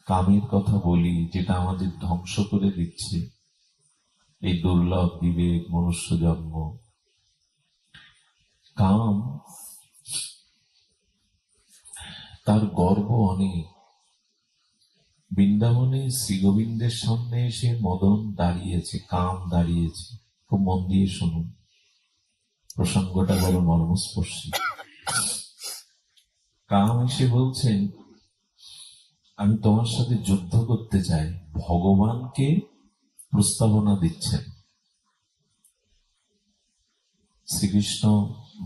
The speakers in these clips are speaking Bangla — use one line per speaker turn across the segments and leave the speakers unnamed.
কামের কথা বলি, যেটা আমাদের ধ্বংস করে দিচ্ছে এই দুর্লভ বিবেক, মনুষ্য জন্ম। কাম, তার গর্ব অনেক। বৃন্দাবনে শ্রীগোবিন্দের সামনে এসে মদন দাঁড়িয়েছে, কাম দাঁড়িয়েছে। খুব মন দিয়ে শুনুন, প্রসঙ্গটা বড় মর্মস্পর্শী। কাম এসে বলছেন, আমি তোমার সাথে যুদ্ধ করতে চাই। ভগবানকে প্রস্তাবনা দিচ্ছেন। শ্রীকৃষ্ণ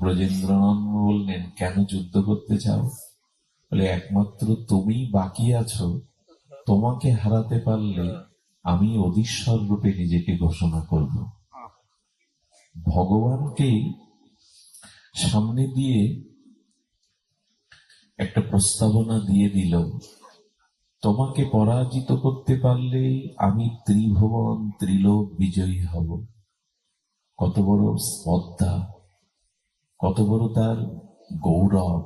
ব্রজেন্দ্রনন্দ বললেন, কেন যুদ্ধ করতে চাও? বলে, একমাত্র তুমি বাকি আছো, তোমাকে হারাতে পারলে আমি অধীশ্বর রূপে নিজেকে ঘোষণা করব। ভগবানকে সামনে দিয়ে একটা প্রস্তাবনা দিয়ে দিল, তোমাকে পরাজিত করতে পারলে আমি ত্রিভুবন ত্রিলোক বিজয়ী হব। কত বড় স্পর্ধা, কত বড় তার গৌরব,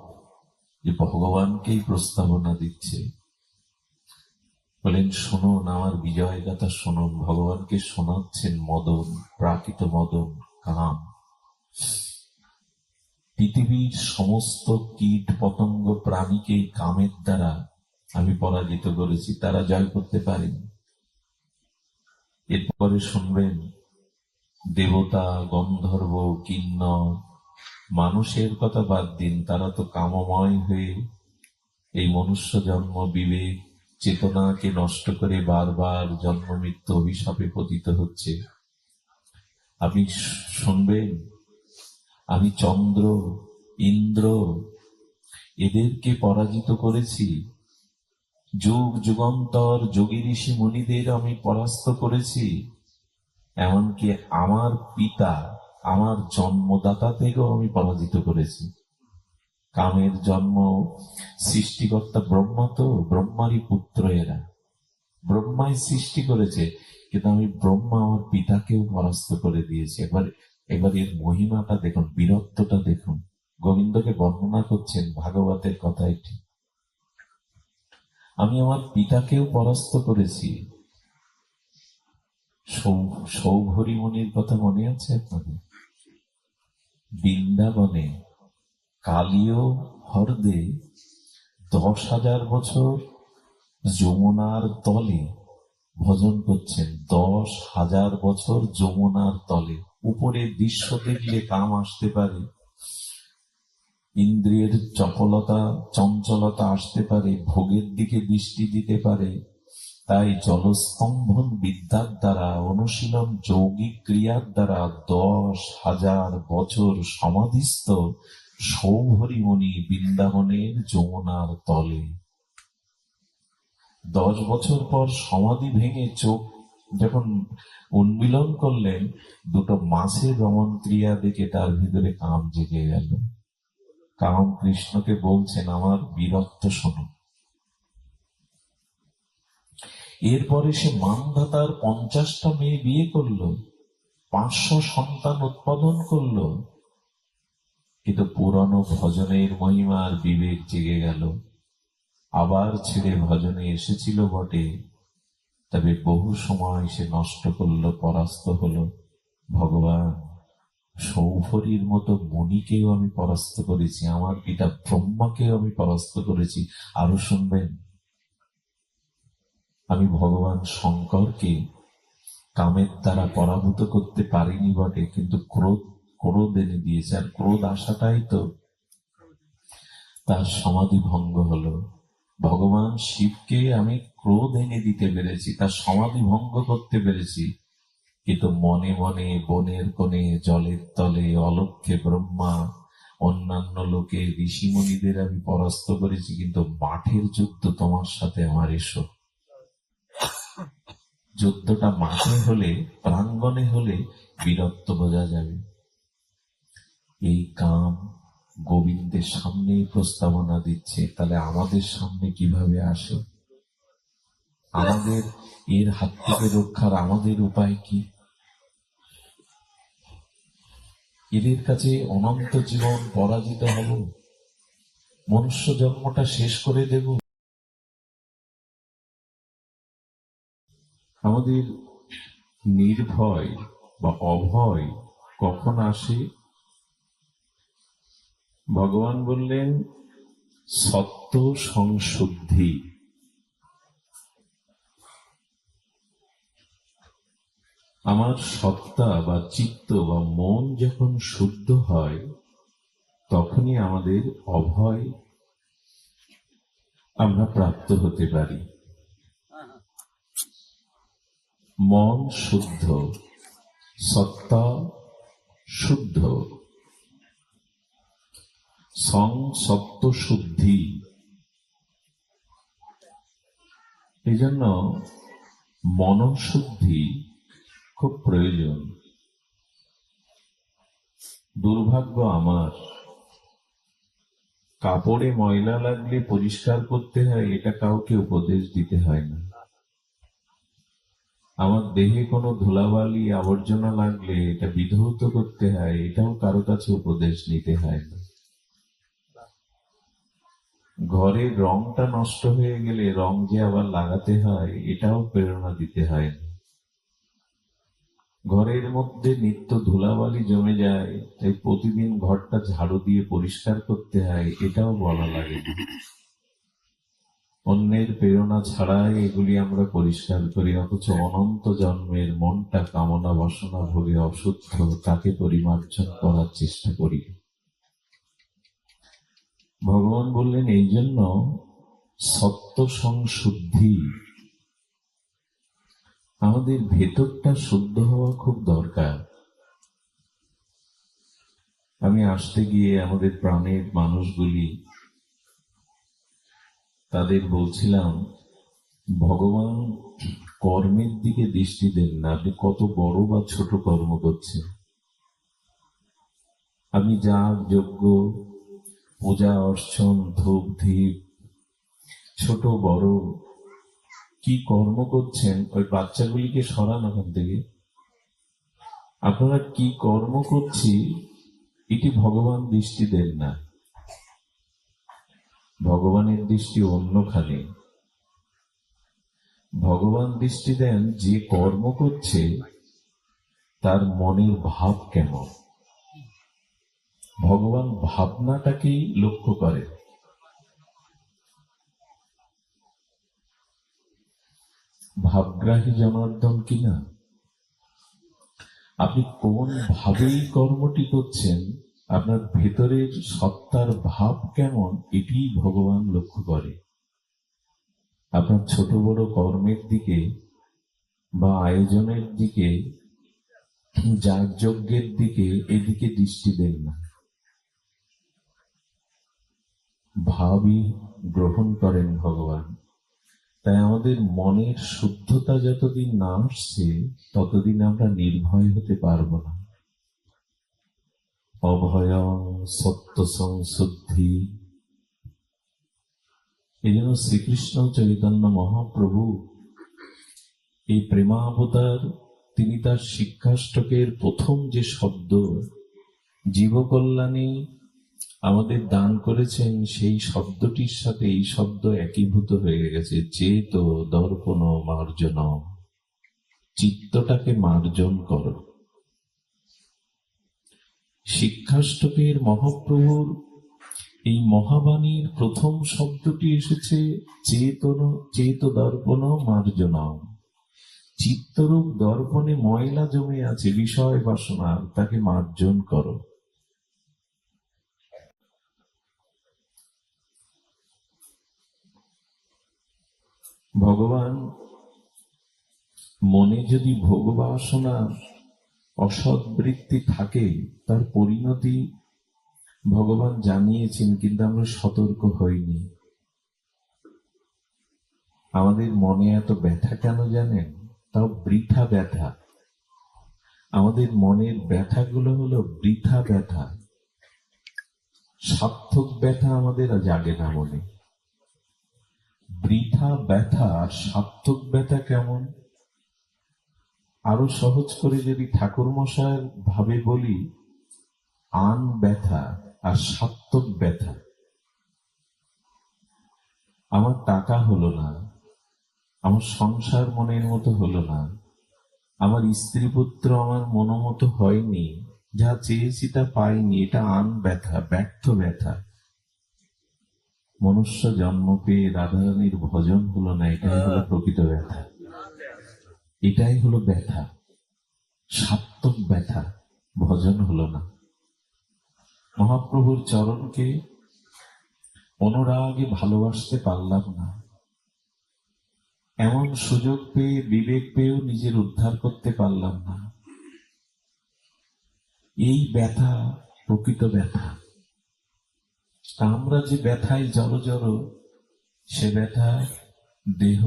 যে ভগবানকেই প্রস্তাবনা দিচ্ছে। বলেন, শুনুন আমার বিজয় গাথা শুনুন। ভগবানকে শোনাচ্ছেন মদন, প্রাকৃত মদন, কাম। পৃথিবীর সমস্ত কীট পতঙ্গ প্রাণীকে কামের দ্বারা আমি পরাজিত করেছি, তারা জয় করতে পারেনি। এরপরে শুনবেন, দেবতা, গন্ধর্ব, কিন্নর, মানুষের কথা বাদ দিন, তারা তো কামময় হয়ে এই মনুষ্য জন্ম, বিবেক, চেতনাকে নষ্ট করে বারবার জন্ম মৃত্যু অভিশাপে পতিত হচ্ছে। আপনি শুনবেন, আমি চন্দ্র, ইন্দ্র, এদেরকে পরাজিত করেছি। যুগ যুগান্তর যোগী ঋষি মুনিদের আমি পরাস্ত করেছি। এমনকি আমার পিতা, আমার জন্মদাতা থেকেও আমি পরাজিত করেছি। কামের জন্ম সৃষ্টিকর্তা ব্রহ্মা, তো ব্রহ্মারই পুত্র এরা, ব্রহ্মাই সৃষ্টি করেছে, কিন্তু আমি ব্রহ্মা আমার পিতাকেও পরাস্ত করে দিয়েছি। এবার এর মহিমাটা দেখুন, বীরত্বটা দেখুন। গোবিন্দকে বর্ণনা করছেন, ভাগবতের কথা এটি। আমি আমার পিতাকেও পরাস্ত করেছি। সৌভরী মুনির কথা মনে আছে আপনাদের? বৃন্দাবনে কালীয় হ্রদে 10,000 বছর যমুনার তলে ভজন করছেন। 10,000 বছর যমুনার তলে। উপরে দৃশ্য দেখলে কাম আসতে পারে, ইন্দ্রিয়ের চপলতা, চঞ্চলতা আসতে পারে, ভোগের দিকে দৃষ্টি দিতে পারে। তাই জলস্তম্ভন বিদ্যার দ্বারা, অনুশীলন যৌগিক ক্রিয়ার দ্বারা 10,000 বছর সমাধিস্থ সৌভরী মুনি বৃন্দাবনের যমুনার তলে। 10 বছর পর সমাধি ভেঙে চোখ যখন উন্মিলন করলেন, দুটো মাছের রমণ ক্রিয়া দেখে তার ভিতরে কাম জেগে গেল। কাম কৃষ্ণকে বলছেন, আমার বীরত্ব শোনো। এরপরে সে মানধাতার 50টা মেয়ে বিয়ে করলো, 500 সন্তান উৎপাদন করলো। কিন্তু পুরানো ভজনের মহিমার বিবেক জেগে গেল। আবার ছেড়ে ভজনে এসেছিল বটে, তবে বহু সময় সে নষ্ট করলো, পরাস্ত হলো। ভগবান, সৌভরীর মতো মুনিকেও আমি পরাস্ত করেছি, আমার পিতা ব্রহ্মাকেও আমি পরাস্ত করেছি। আরো শুনবেন, আমি ভগবান শঙ্করকে কামের দ্বারা পরাভূত করতে পারিনি বটে, কিন্তু ক্রোধ এনে দিয়েছে। আর ক্রোধ আসাটাই তো তার সমাধি ভঙ্গ হলো। ভগবান শিবকে আমি ক্রোধ এনে দিতে পেরেছি, তার সমাধি ভঙ্গ করতে পেরেছি। কিন্তু মনে মনে বনের কোণে, জলের তলে, অলক্ষ্যে ব্রহ্মা, অন্যান্য লোকে, ঋষিমণিদের আমি পরাস্ত করেছি। কিন্তু মাঠের যুদ্ধ তোমার সাথে আমার, এসো। যুদ্ধটা মাঠে হলে, প্রাঙ্গণে হলে বীরত্ব বোঝা যাবে। এই কাম গোবিন্দের সামনে প্রস্তাবনা দিচ্ছে, তাহলে আমাদের সামনে কিভাবে আসে? আমাদের এর হাত থেকে রক্ষার আমাদের উপায় কি? এদের কাছে অনন্ত জীবন পরাজিত হব, মনুষ্য জন্মটা শেষ করে দেব। আমাদের নির্ভয় বা অভয় কখন আসে? ভগবান বললেন সত্য সংশুদ্ধি। আমার সত্তা বা চিত্ত বা মন যখন শুদ্ধ হয়, তখনই আমাদের অভয় আমরা প্রাপ্ত হতে পারি। মন শুদ্ধ, সত্তা শুদ্ধ, সত্য শুদ্ধি। এই জন্য মনশুদ্ধি খুব প্রয়োজন। দুর্ভাগ্য আমার, কাপড়ে ময়লা লাগলে পরিষ্কার করতে হয়, এটা কাউকে উপদেশ দিতে হয় না। আমার দেহে কোনো ধুলাবালি আবর্জনা লাগলে এটা বিধৌত করতে হয়, এটাও কারো কাছে উপদেশ নিতে হয় না। ঘরের রংটা নষ্ট হয়ে গেলে রং যে আবার লাগাতে হয়, এটাও প্রেরণা দিতে হয় না। ঘরের মধ্যে নিত্য ধুলাবালি জমে যায়, তাই প্রতিদিন ঘরটা ঝাড়ু দিয়ে পরিষ্কার করতে হয়, এটাও বলা লাগে না। অন্যের প্রেরণা ছাড়াই এগুলি আমরা পরিষ্কার করি, অথচ অনন্ত জন্মের মনটা কামনা বাসনা ভোগে অশুদ্ধ, তাকে পরিমার্জন করার চেষ্টা করি। ভগবান বললেন এই জন্য সত্য সংশুদ্ধি। আমাদের ভেতরটা শুদ্ধ হওয়া খুব দরকার। আমি আসতে গিয়ে আমাদের প্রাণের মানুষগুলি, তাদের বলছিলাম ভগবান কর্মের দিকে দৃষ্টি দেন না, আপনি কত বড় বা ছোট কর্ম করছেন। আপনি যা যজ্ঞ, পূজা অর্চন, ধূপ ধীপ, ছোট বড় কি কর্ম করছেন, ওই বাচ্চাগুলিকে সরান ওখান থেকে। আপনারা কি কর্ম করছি এটি ভগবান দৃষ্টি দেন না। ভগবানের দৃষ্টি অন্যখানে। ভগবান দৃষ্টি দেন যে কর্ম করছে তার মনের ভাব কেমন। ভগবান ভাবনাটাকেই লক্ষ্য করে। ভাবগ্রাহী জনার্দন কিনা, আপনি কোন ভাবেই কর্মটি করছেন, আপনার ভেতরের সত্তার ভাব কেমন, এটি ভগবান লক্ষ্য করে। আপনার ছোট বড় কর্মের দিকে বা আয়োজনের দিকে, যাগযজ্ঞের দিকে, এদিকে দৃষ্টি দেন না। ভাবই গ্রহণ করেন ভগবান। তাই আমাদের মনের শুদ্ধতা যতদিন না আসছে, ততদিন আমরা নির্ভয় হতে পারবো না। অভয় সত্য সংশুদ্ধি। এই জন্য শ্রীকৃষ্ণ চৈতন্য মহাপ্রভু এই প্রেমাবতার, তিনি তার শিক্ষাষ্টকের প্রথম যে শব্দ জীবকল্যাণে আমাদের দান করেছেন, সেই শব্দটির সাথে এই শব্দ একীভূত হয়ে গেছে। চেত দর্পণ মার্জন, চিত্তটাকে মার্জন করো। শিক্ষাষ্টকের মহাপ্রভুর এই মহাবাণীর প্রথম শব্দটি এসেছে চেত দর্পণ মার্জন। চিত্তরূপ দর্পণে ময়লা জমে আছে, বিষয় বাসনা, তাকে মার্জন করো। ভগবান মনে যদি ভোগ বাসনা অসৎ বৃত্তি থাকে, তার পরিণতি ভগবান জানিয়েছেন, কিন্তু আমরা সতর্ক হইনি। আমাদের মনে এত ব্যথা কেন জানেন? তাও বৃথা ব্যথা। আমাদের মনের ব্যথাগুলো হলো বৃথা ব্যথা। সার্থক ব্যথা আমাদের জাগে না মনে। বৃথা ব্যথা আর সার্থক ব্যথা কেমন? আরো সহজ করে যদি ঠাকুর মশাইয়ের ভাবে বলি, আন ব্যথা আর সার্থক ব্যথা। আমার টাকা হলো না, আমার সংসার মনের মতো হলো না, আমার স্ত্রী পুত্র আমার মনোমতো হয়নি, যা চেয়েছি তা পাইনি, এটা ব্যথা, ব্যর্থ ব্যথা। মনুষ্য জন্ম পেয়ে রাধারানীর ভজন হলো না, এটাই হলো প্রকৃত ব্যথা, এটাই হলো ব্যথা, সার্থক ব্যথা। ভজন হলো না, মহাপ্রভুর চরণকে অনুরাগে ভালোবাসতে পারলাম না, এমন সুযোগ পেয়ে বিবেক পেয়েও নিজের উদ্ধার করতে পারলাম না। এই ব্যথা প্রকৃত ব্যথা। আমরা যে ব্যথায় জড়ো, সে ব্যথা দেহ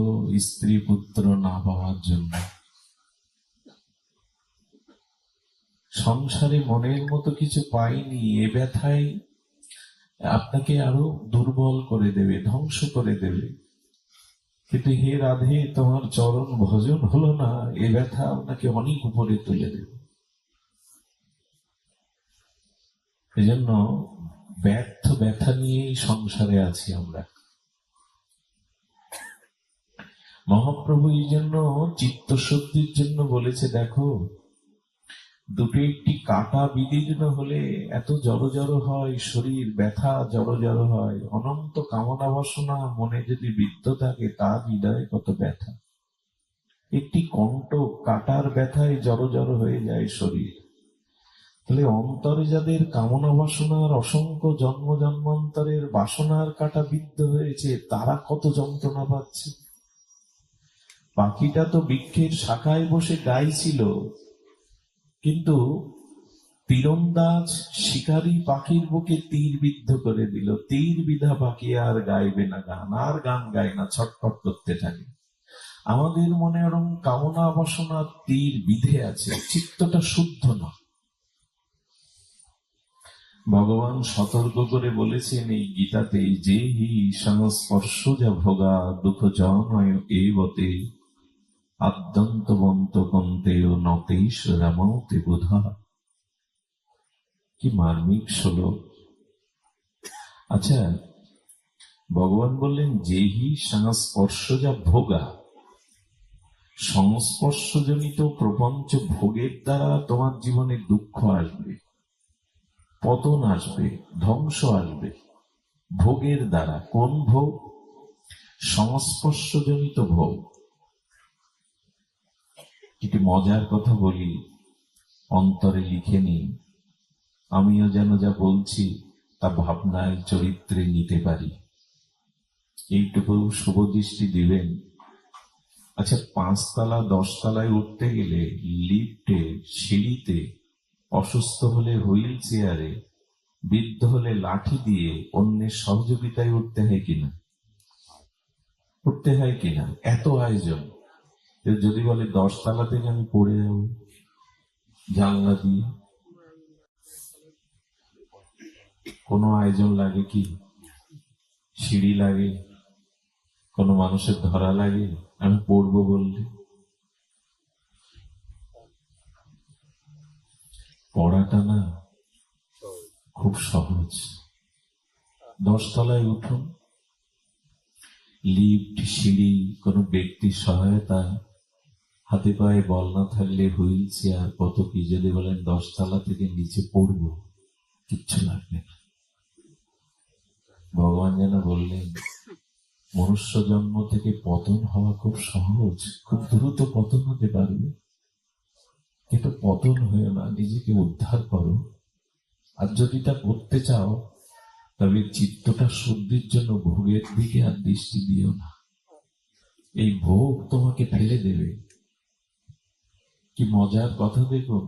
স্ত্রী পুত্র না পাওয়ার জন্য। সংসারে মনের মতো কিছু পাইনি, এ ব্যথায় আপনাকে আরো দুর্বল করে দেবে, ধ্বংস করে দেবে। কিন্তু হে রাধে, তোমার চরণ ভজন হলো না, এ ব্যথা আপনাকে অনেক উপরে তুলে দেবে। এজন্য ব্যর্থ ব্যথা নিয়েই সংসারে আছি আমরা। মহাপ্রভু এই জন্য চিত্তশুদ্ধির জন্য বলেছে, দেখো দুটো একটি কাটা বিদীর্ণ হলে এত জড়ো হয় শরীর, ব্যথা জড়ো হয়। অনন্ত কামনা বাসনা মনে যদি বিদ্ধ থাকে, তার হৃদয়ে কত ব্যথা। একটি কণ্টক কাটার ব্যথায় জড়ো হয়ে যায় শরীর। তাহলে অন্তরে যাদের কামনা বাসনার অসংখ্য জন্ম জন্মান্তরের বাসনার কাটা বিদ্ধ হয়েছে, তারা কত যন্ত্রণা পাচ্ছে। পাখিটা তো বৃক্ষের শাখায় বসে গাইছিল, কিন্তু তীরন্দাজ শিকারী পাখির বুকে তীর বিদ্ধ করে দিল। তীর বিধা পাখি আর গাইবে না গান, আর গান গায় না, ছটফট করতে থাকে। আমাদের মনে ওরকম কামনা বাসনা তীর বিধে আছে, চিত্তটা শুদ্ধ না। ভগবান সতর্ক করে বলেছেন এই গীতাতে, যে হি সংস্পর্শ যা ভোগা দুঃখ জনয় এবতে আদ্যন্তবন্ত কন্তেয় নতেশ রামতে বোধা। কি মার্মিক শ্লোক। আচ্ছা, ভগবান বললেন যেহি সংস্পর্শ যা ভোগা, সংস্পর্শজনিত প্রপঞ্চ ভোগের দ্বারা তোমার জীবনে দুঃখ আসবে, পতন আসবে, ধ্বংস আসবে ভোগের দ্বারা। কোন ভোগ? সংস্পর্শজনিত ভোগ। একটি মজার কথা বলি, অন্তরে লিখে নিন, আমিও যেন যা বলছি তা ভাবনায় চরিত্রে নিতে পারি, এইটুকু শুভদৃষ্টি দিবেন। আচ্ছা, 5 তলা 10 তলায় উঠতে গেলে লিফটে, সিঁড়িতে, অসুস্থ হলে হুইল চেয়ারে, বৃদ্ধ হলে লাঠি দিয়ে অন্যের সহযোগিতায় উঠতে হয় কিনা? উঠতে হয় কিনা? এত আয়োজন। যদি বলে 10 তলা থেকে আমি পড়ে যাব জানলা দিয়ে, কোনো আয়োজন লাগে কি? সিঁড়ি লাগে? কোনো মানুষের ধরা লাগে আমি পড়বো বললে? পড়াটা না খুব সহজ। 10 তলায় উঠুন, লিফট, সিঁড়ি, কোনো ব্যক্তির সহায়তা, হাতে পায়ে বল না থাকলে হুইল চেয়ার, কত কি। যদি বলেন 10 তলা থেকে নিচে পড়বো, কিচ্ছু লাগবে না। ভগবান যেন বললেন, মনুষ্য জন্ম থেকে পতন হওয়া খুব সহজ, খুব দ্রুত পতন হতে পারবে, কিন্তু পতন হয়ে না, নিজেকে উদ্ধার করো। আর যদি তা করতে চাও, তবে চিত্তটা শুদ্ধির জন্য ভোগের দিকে আর দৃষ্টি দিও না। এই ভোগ তোমাকে ফেলে দেবে। কি মজার কথা দেখুন,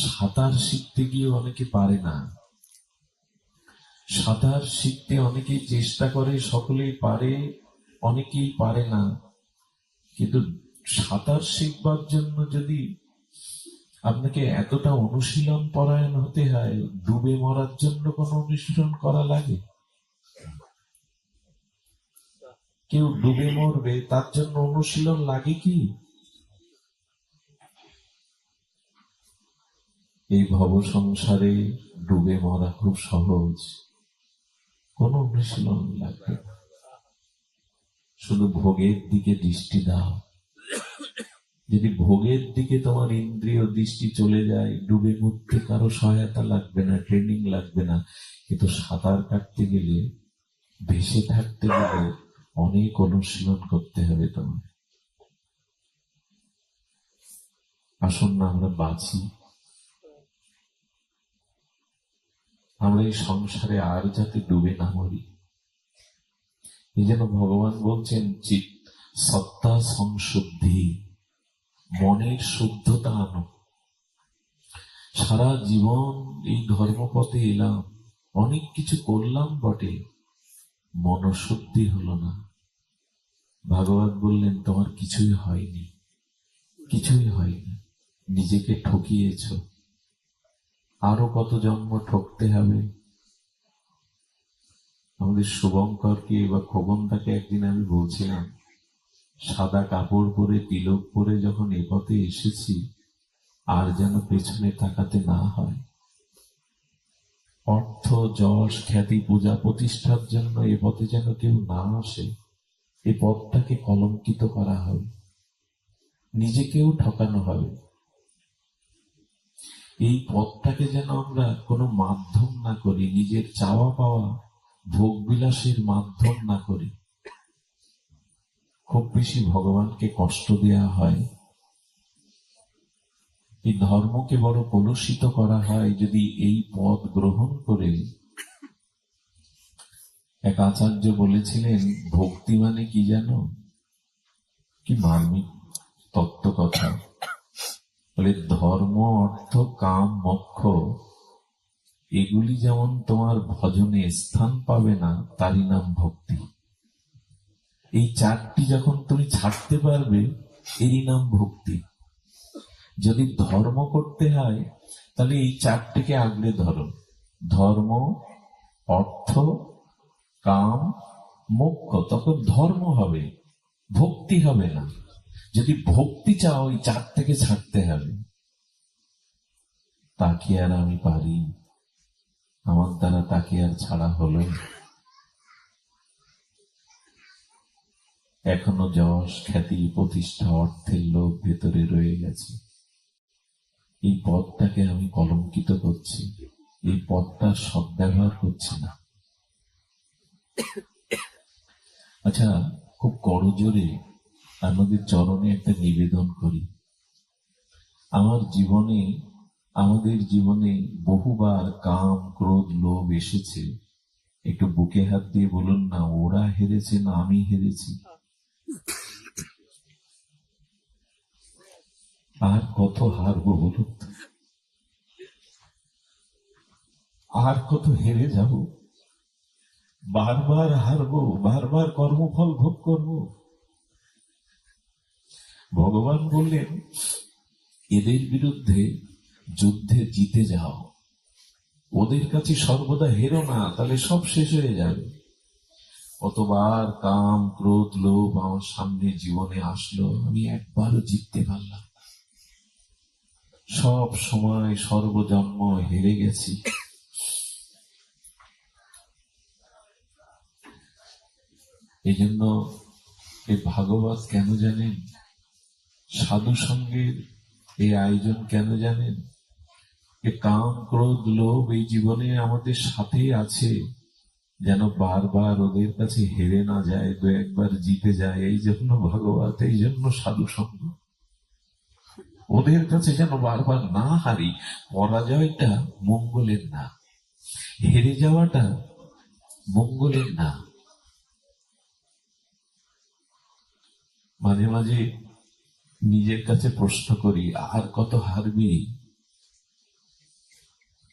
সাঁতার শিখতে গিয়ে অনেকে পারে না। সাঁতার শিখতে অনেকেই চেষ্টা করে, সকলেই পারে, অনেকেই পারে না। কিন্তু সাঁতার শিখবার জন্য যদি আপনাকে এতটা অনুশীলন পরায়ণ হতে হয়, ডুবে মরার জন্য কোন অনুশীলন করা লাগে? কেউ ডুবে মরবে, তার জন্য অনুশীলন লাগে কি? এই ভব সংসারে ডুবে মরা খুব সহজ, কোন অনুশীলন লাগবে না। শুধু ভোগের দিকে দৃষ্টি দাও। যদি ভোগের দিকে তোমার ইন্দ্রিয় দৃষ্টি চলে যায়, ডুবে মরতে কারো সহায়তা লাগবে না, ট্রেনিং লাগবে না। কিন্তু সাঁতার কাটতে গেলে, ভেসে থাকতে গেলে অনেক অনুশীলন করতে হবে তোমার। আসুন না আমরা বাঁচি, আমরা এই সংসারে আর যাতে ডুবে না মরি। এই জন্য ভগবান বলছেন চিত সত্তা সংশুদ্ধি, মনের শুদ্ধতা আনো। সারা জীবন এই ধর্মপথে এলাম, অনেক কিছু করলাম বটে, মনশুদ্ধি হলো না। ভাগবত বললেন তোমার কিছুই হয়নি, কিছুই হয়নি, নিজেকে ঠকিয়েছ। আরো কত জন্ম ঠকতে হবে। আমাদের শুভঙ্করকে বা খোকনদাকে একদিন আমি বলছিলাম, সাদা কাপড় পরে তিলক পরে যখন এ পথে এসেছি, আর যেন পেছনে তাকাতে না হয়। অর্থ, যশ, খ্যাতি, পূজা প্রতিষ্ঠার জন্য এ পথে যেন কেউ না আসে। এই পথটাকে কলঙ্কিত করা হবে, নিজেকেও ঠকানো হবে। এই পথটাকে যেন আমরা কোনো মাধ্যম না করি, নিজের চাওয়া পাওয়া ভোগ বিলাসের মাধ্যম না করি। খুব বেশি ভগবানকে কষ্ট দেয়া হয়, এই ধর্মকে বড় কলুষিত করা হয় যদি এই পথ গ্রহণ করে। এক আচার্য বলেছিলেন, ভক্তি মানে কি জানো? কি মার্মিক তত্ত্ব কথা। বলে ধর্ম, অর্থ, কাম, মোক্ষ এগুলি যেমন তোমার ভজনে স্থান পাবে না, তারই নাম ভক্তি। এই চারটি যখন তুমি ছাড়তে পারবে, এরই নাম ভক্তি। যদি ধর্ম করতে হয় তাহলে এই চারটিকে আগলে ধরো, ধর্ম, অর্থ, কাম, মোক্ষ, তখন ধর্ম হবে, ভক্তি হবে না। যদি ভক্তি চাও, এই চারটাকে ছাড়তে হবে। তাকে আর আমি পারি? আমার দ্বারা তাকে আর ছাড়া হলো? এখনো যশ, খ্যাতি, প্রতিষ্ঠা, অর্থের লোভ ভেতরে রয়ে গেছে। এই পথটাকে আমি কলঙ্কিত করছি, এই পথটা সদ্ব্যবহার করছি না। আচ্ছা, খুব করজোরে আমাদের চরণে একটা নিবেদন করি। আমার জীবনে, আমাদের জীবনে বহুবার কাম, ক্রোধ, লোভ এসেছে। একটু বুকে হাত দিয়ে বলুন না, ওরা হেরেছে না আমি হেরেছি? আর কত হারবো বলুন? আর কত হেরে যাব? বারবার হারবো, বারবার কর্মফল ভোগ করব। ভগবান বললেন, এদের বিরুদ্ধে যুদ্ধে জিতে যাও, ওদের কাছে সর্বদা হেরো না, তাহলে সব শেষ হয়ে যাবে। কতবার কাম, ক্রোধ, লোভ আমার সামনে জীবনে আসলো, আমি একবারও জিততে পারলাম। সব সময় সর্বজন্ম হেরে গেছি। এই জন্য এই ভাগবত কেন জানেন? সাধু সঙ্গের এই আয়োজন কেন জানেন? এই কাম, ক্রোধ, লোভ এই জীবনে আমাদের সাথেই আছে, যেন বারবার ওদের কাছে হেরে না যায়, দু একবার জিতে যায়। এই জন্য ভাগবত, এই জন্য সাধু সঙ্গ। ওদের কাছে যেন বারবার না হারি। পরাজয়টা মঙ্গলের না, হেরে যাওয়াটা মঙ্গলের না। মাঝে মাঝে নিজের কাছে প্রশ্ন করি, আর কত হারবি,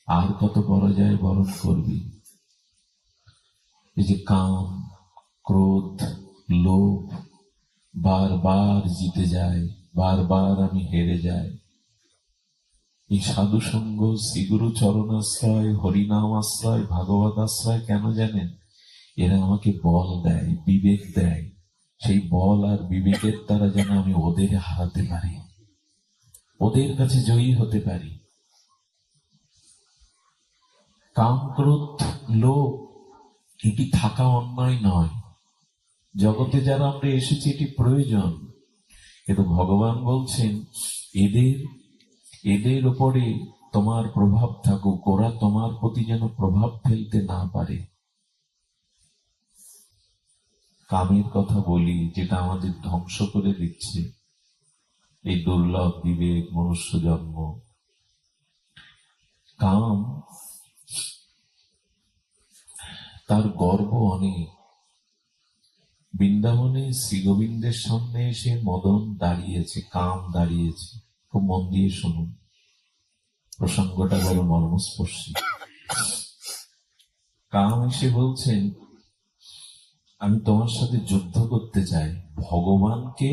আর কত পরাজয় বরণ করবি? এই যে কাম, ক্রোধ, লোভ বারবার জিতে যায়, বারবার আমি হেরে যাই। এই সাধু সঙ্গ, শ্রীগুরু চরণাশ্রয়, হরিনাম আশ্রয়, ভাগবত আশ্রয় কেন জানেন? এরা আমাকে বল দেয়, বিবেক দেয়। সেই বল আর বিবেকের দ্বারা যেন আমি ওদের হারাতে পারি, ওদের কাছে জয়ী হতে পারি। কাম, ক্রোধ, লোভ এটি থাকা অন্যায় নয়, জগতে যারা আমরা এসেছি এটি প্রয়োজন, কিন্তু ভগবান বলছেন এদের এদের উপরে তোমার প্রভাব থাকুক, ওরা তোমার প্রতি যেন প্রভাব ফেলতে না পারে। কামের কথা বলি, যেটা আমাদের ধ্বংস করে দিচ্ছে এই দুর্লভ বিবেক মনুষ্য জন্ম। কাম, তার গর্ব অনেক। বৃন্দাবনে শ্রী গোবিন্দের সামনে এসে মদন দাঁড়িয়েছে, কাম দাঁড়িয়েছে। খুব মন দিয়ে শুনুন, প্রসঙ্গটা বড় মর্মস্পর্শী। কাম এসে বলছেন, আমি তোমার সাথে যুদ্ধ করতে চাই। ভগবানকে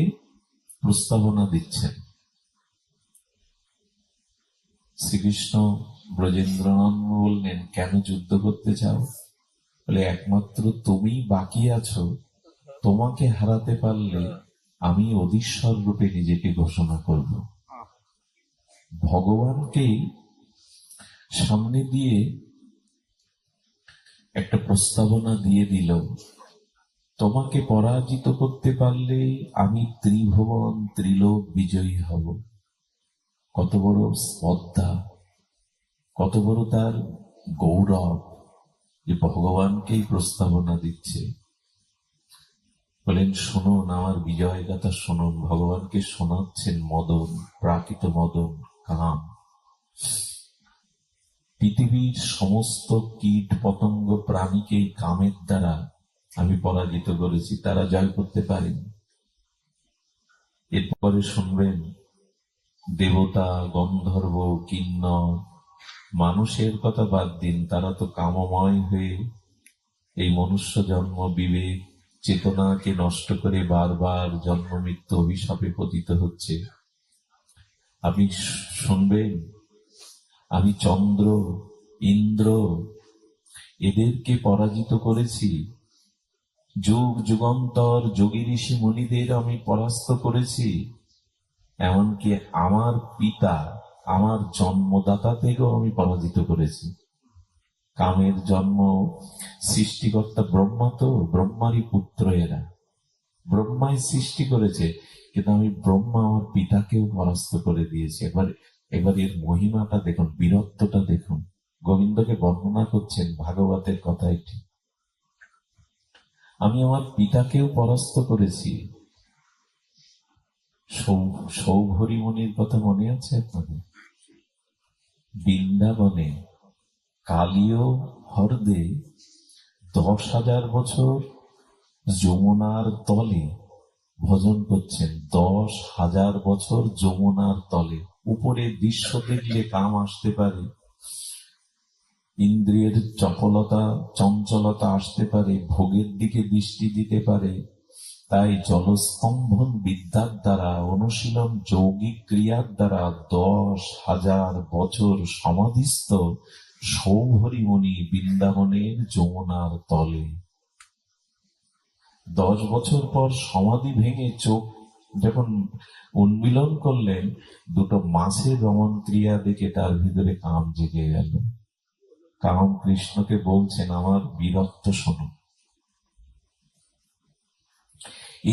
প্রস্তাবনা দিচ্ছেন। শ্রীকৃষ্ণ ব্রজেন্দ্রনন্দ বললেন, কেন যুদ্ধ করতে চাও? বলে, একমাত্র তুমি বাকি আছো, তোমাকে হারাতে পারলে আমি অধীশ্বর রূপে নিজেকে ঘোষণা করব। ভগবানকেই সামনে দিয়ে একটা প্রস্তাবনা দিয়ে দিল, তোমাকে পরাজিত করতে পারলে আমি ত্রিভুবন ত্রিলোক বিজয়ী হব। কত বড় স্পর্ধা, কত বড় তার গৌরব যে ভগবানকেই প্রস্তাবনা দিচ্ছে। বলেন, শুনুন আমার বিজয় গাথা শুনুন। ভগবানকে শোনাচ্ছেন মদন, প্রাকৃত মদন, কাম। পৃথিবীর সমস্ত কীট পতঙ্গ প্রাণীকে কামের দ্বারা আমি পরাজিত করেছি, তারা জয় করতে পারেনি। এরপরে শুনবেন, দেবতা, গন্ধর্ব, কিন্নর, মানুষের কথা বাদ দিন, তারা তো কামময় হয়ে এই মনুষ্য জন্ম বিবেক চেতনাকে নষ্ট করে বারবার জন্ম মৃত্যু অভিশাপে পতিত হচ্ছে। আপনি শুনবেন, আমি চন্দ্র, ইন্দ্র, এদেরকে পরাজিত করেছি। যুগ যুগান্তর যোগী ঋষি মুনিদের আমি পরাস্ত করেছি। এমনকি আমার পিতা, আমার জন্মদাতা থেকেও আমি পরাজিত করেছি। কামের জন্ম সৃষ্টিকর্তা ব্রহ্মা, তো ব্রহ্মারই পুত্র এরা, ব্রহ্মাই সৃষ্টি করেছে, কিন্তু আমি ব্রহ্মা আমার পিতাকেও পরাস্ত করে দিয়েছি। এবার এর মহিমাটা দেখুন, বীরত্বটা দেখুন। গোবিন্দকে বর্ণনা করছেন, ভাগবতের কথা এটি। আমি আমার পিতাকেও পরাস্ত করেছি। সৌভরী মুনির কথা মনে আছে আপনাদের? বৃন্দাবনে কালীয় হ্রদে 10,000 বছর যমুনার তলে ভজন করছেন। 10,000 বছর যমুনার তলে। উপরে দৃশ্য দেখলে কাম আসতে পারে, ইন্দ্রিয়ের চপলতা চঞ্চলতা আসতে পারে, ভোগের দিকে দৃষ্টি দিতে পারে। তাই জলস্তম্ভন বিদ্যার দ্বারা, অনুশীলন যৌগিক ক্রিয়ার দ্বারা 10,000 বছর সমাধিস্থ সৌভরী মুনি বৃন্দাবনের যমুনার তলে। 10 বছর পর সমাধি ভেঙে চোখ যখন উন্মিলন করলেন, দুটো মাছের রমণ ক্রিয়া দেখে তার ভিতরে কাম জেগে গেল। কাম কৃষ্ণকে বলছেন, আমার বীরত্ব শোনো।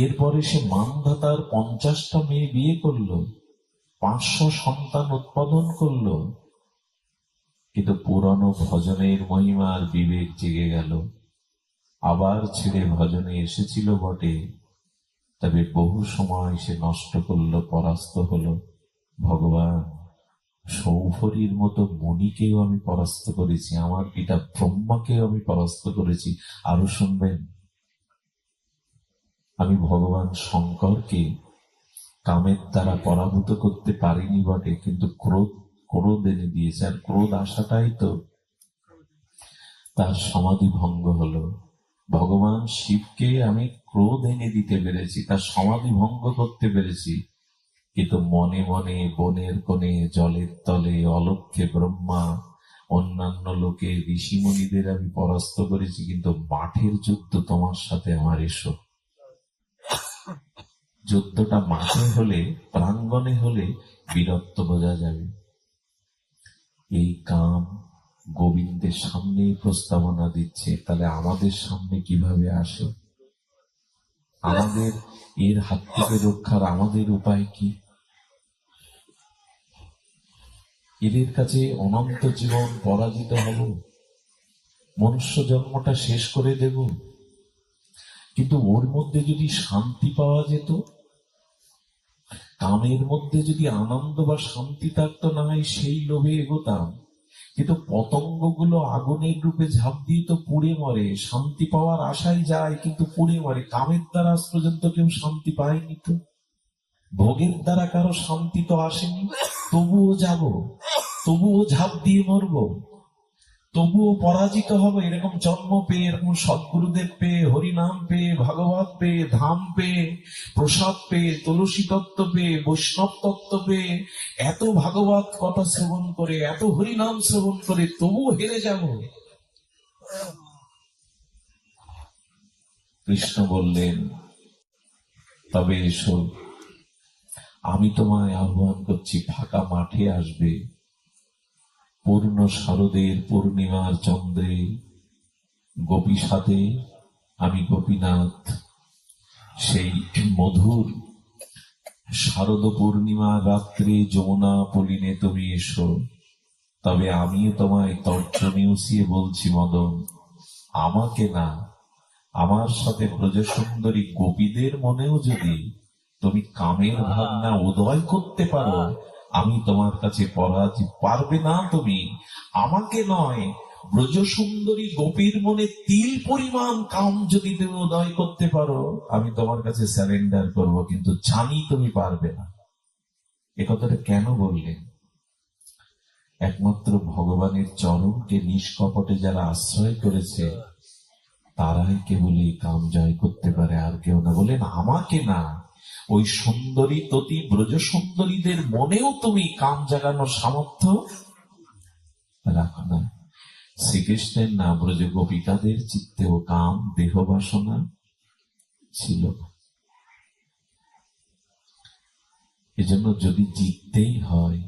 এরপরে সে মানধাতার 50টা মেয়ে বিয়ে করলো, 500 সন্তান উৎপাদন করলো, কিন্তু পুরানো ভজনের মহিমার বিবেক জেগে গেল। আবার ছেড়ে ভজনে এসেছিল বটে, তবে বহু সময় সে নষ্ট করলো, পরাস্ত হলো। ভগবান, সৌভরীর মতো মুনিকেও আমি পরাস্ত করেছি, আমার পিতা ব্রহ্মাকেও আমি পরাস্ত করেছি। আরো শুনবেন, আমি ভগবান শঙ্করকে কামের দ্বারা পরাভূত করতে পারিনি বটে, কিন্তু ক্রোধ এনে দিয়েছে। আর ক্রোধ আসাটাই তো তার সমাধি ভঙ্গ হলো। ভগবান শিবকে আমি ক্রোধ এনে দিতে পেরেছি, তার সমাধি ভঙ্গ করতে পেরেছি, কিন্তু মনে মনে বনের কোণে জলের তলে অলক্ষ্যে ব্রহ্মা, অন্যান্য লোকে ঋষিমণিদের আমি পরাস্ত করেছি। কিন্তু মাঠের যুদ্ধ তোমার সাথে আমার, এসো। যুদ্ধটা মাঠে হলে, প্রাঙ্গণে হলে বীরত্ব বোঝা যাবে। এই কাম গোবিন্দের সামনে প্রস্তাবনা দিচ্ছে, তাহলে আমাদের সামনে কিভাবে আসে? আমাদের এর হাত থেকে রক্ষার আমাদের উপায় কি? এদের কাছে অনন্ত জীবন পরাজিত হব, মনুষ্য জন্মটা শেষ করে দেব। কিন্তু ওর মধ্যে যদি শান্তি পাওয়া যেত, কামের মধ্যে যদি আনন্দ বা শান্তি থাকতো, না হয় সেই লোভে এগোতাম। কিন্তু পতঙ্গগুলো আগুনের রূপে ঝাঁপ দিয়ে তো পুড়ে মরে, শান্তি পাওয়ার আশায় যায় কিন্তু পুড়ে মরে। কামের দ্বারা আজ পর্যন্ত কেউ শান্তি পায়নি, তো ভোগের দ্বারা কারো শান্তি তো আসেনি। তবুও যাব, তবুও ঝাঁপ দিয়ে মরবো, তবুও পরাজিত হব। এরকম জন্ম পেয়ে, এরকম সদ্গুরুদেব পেয়ে, হরিনাম পেয়ে, ভাগবত পেয়ে, ধাম পেয়ে, প্রসাদ পেয়ে, তুলসী তত্ত্ব পেয়ে, বৈষ্ণব তত্ত্ব পেয়ে, এত ভাগবত কথা শ্রবণ করে, এত হরিনাম শ্রবণ করে, তবুও হেরে যাব। কৃষ্ণ বললেন, তবে এসো, আমি তোমায় আহ্বান করছি, ফাঁকা মাঠে আসবে। পূর্ণ শারদের পূর্ণিমার চন্দ্রে গোপী সাথে আমি গোপীনাথ, সেই মধুর শারদ পূর্ণিমার রাত্রে যমুনা পলিনে তুমি এসো। তবে আমিও তোমায় তর্জনী উসিয়ে বলছি, মদন, আমাকে না, আমার সাথে ব্রজসুন্দরী গোপীদের মনেও যদি তুমি কামের ভাবনা উদয় করতে পারো, আমি তোমার কাছে পরাজিত। পারবে না তুমি, আমাকে নয়, ব্রজসুন্দরী গোপীর মনে তিল পরিমাণ কাম যদি তুমি উদয় করতে পারো, আমি তোমার কাছে স্যারেন্ডার করব। কিন্তু জানি তুমি পারবে না। এ কথাটা কেন বললেন? একমাত্র ভগবানের চরণকে নিষ্কপটে যারা আশ্রয় করেছে, তারাই কেবল এই কাম জয় করতে পারে, আর কেউ না। বলেন, আমাকে না, ওই সুন্দরী ততি ব্রজ সুন্দরীদের মনেও তুমি কাম জাগানোর সামর্থ্য রাখো না। শ্রীকৃষ্ণের না, ব্রজ গোপিকাদের চিত্তেও কাম দেহ বাসনা ছিল। এজন্য যদি জিততেই হয়,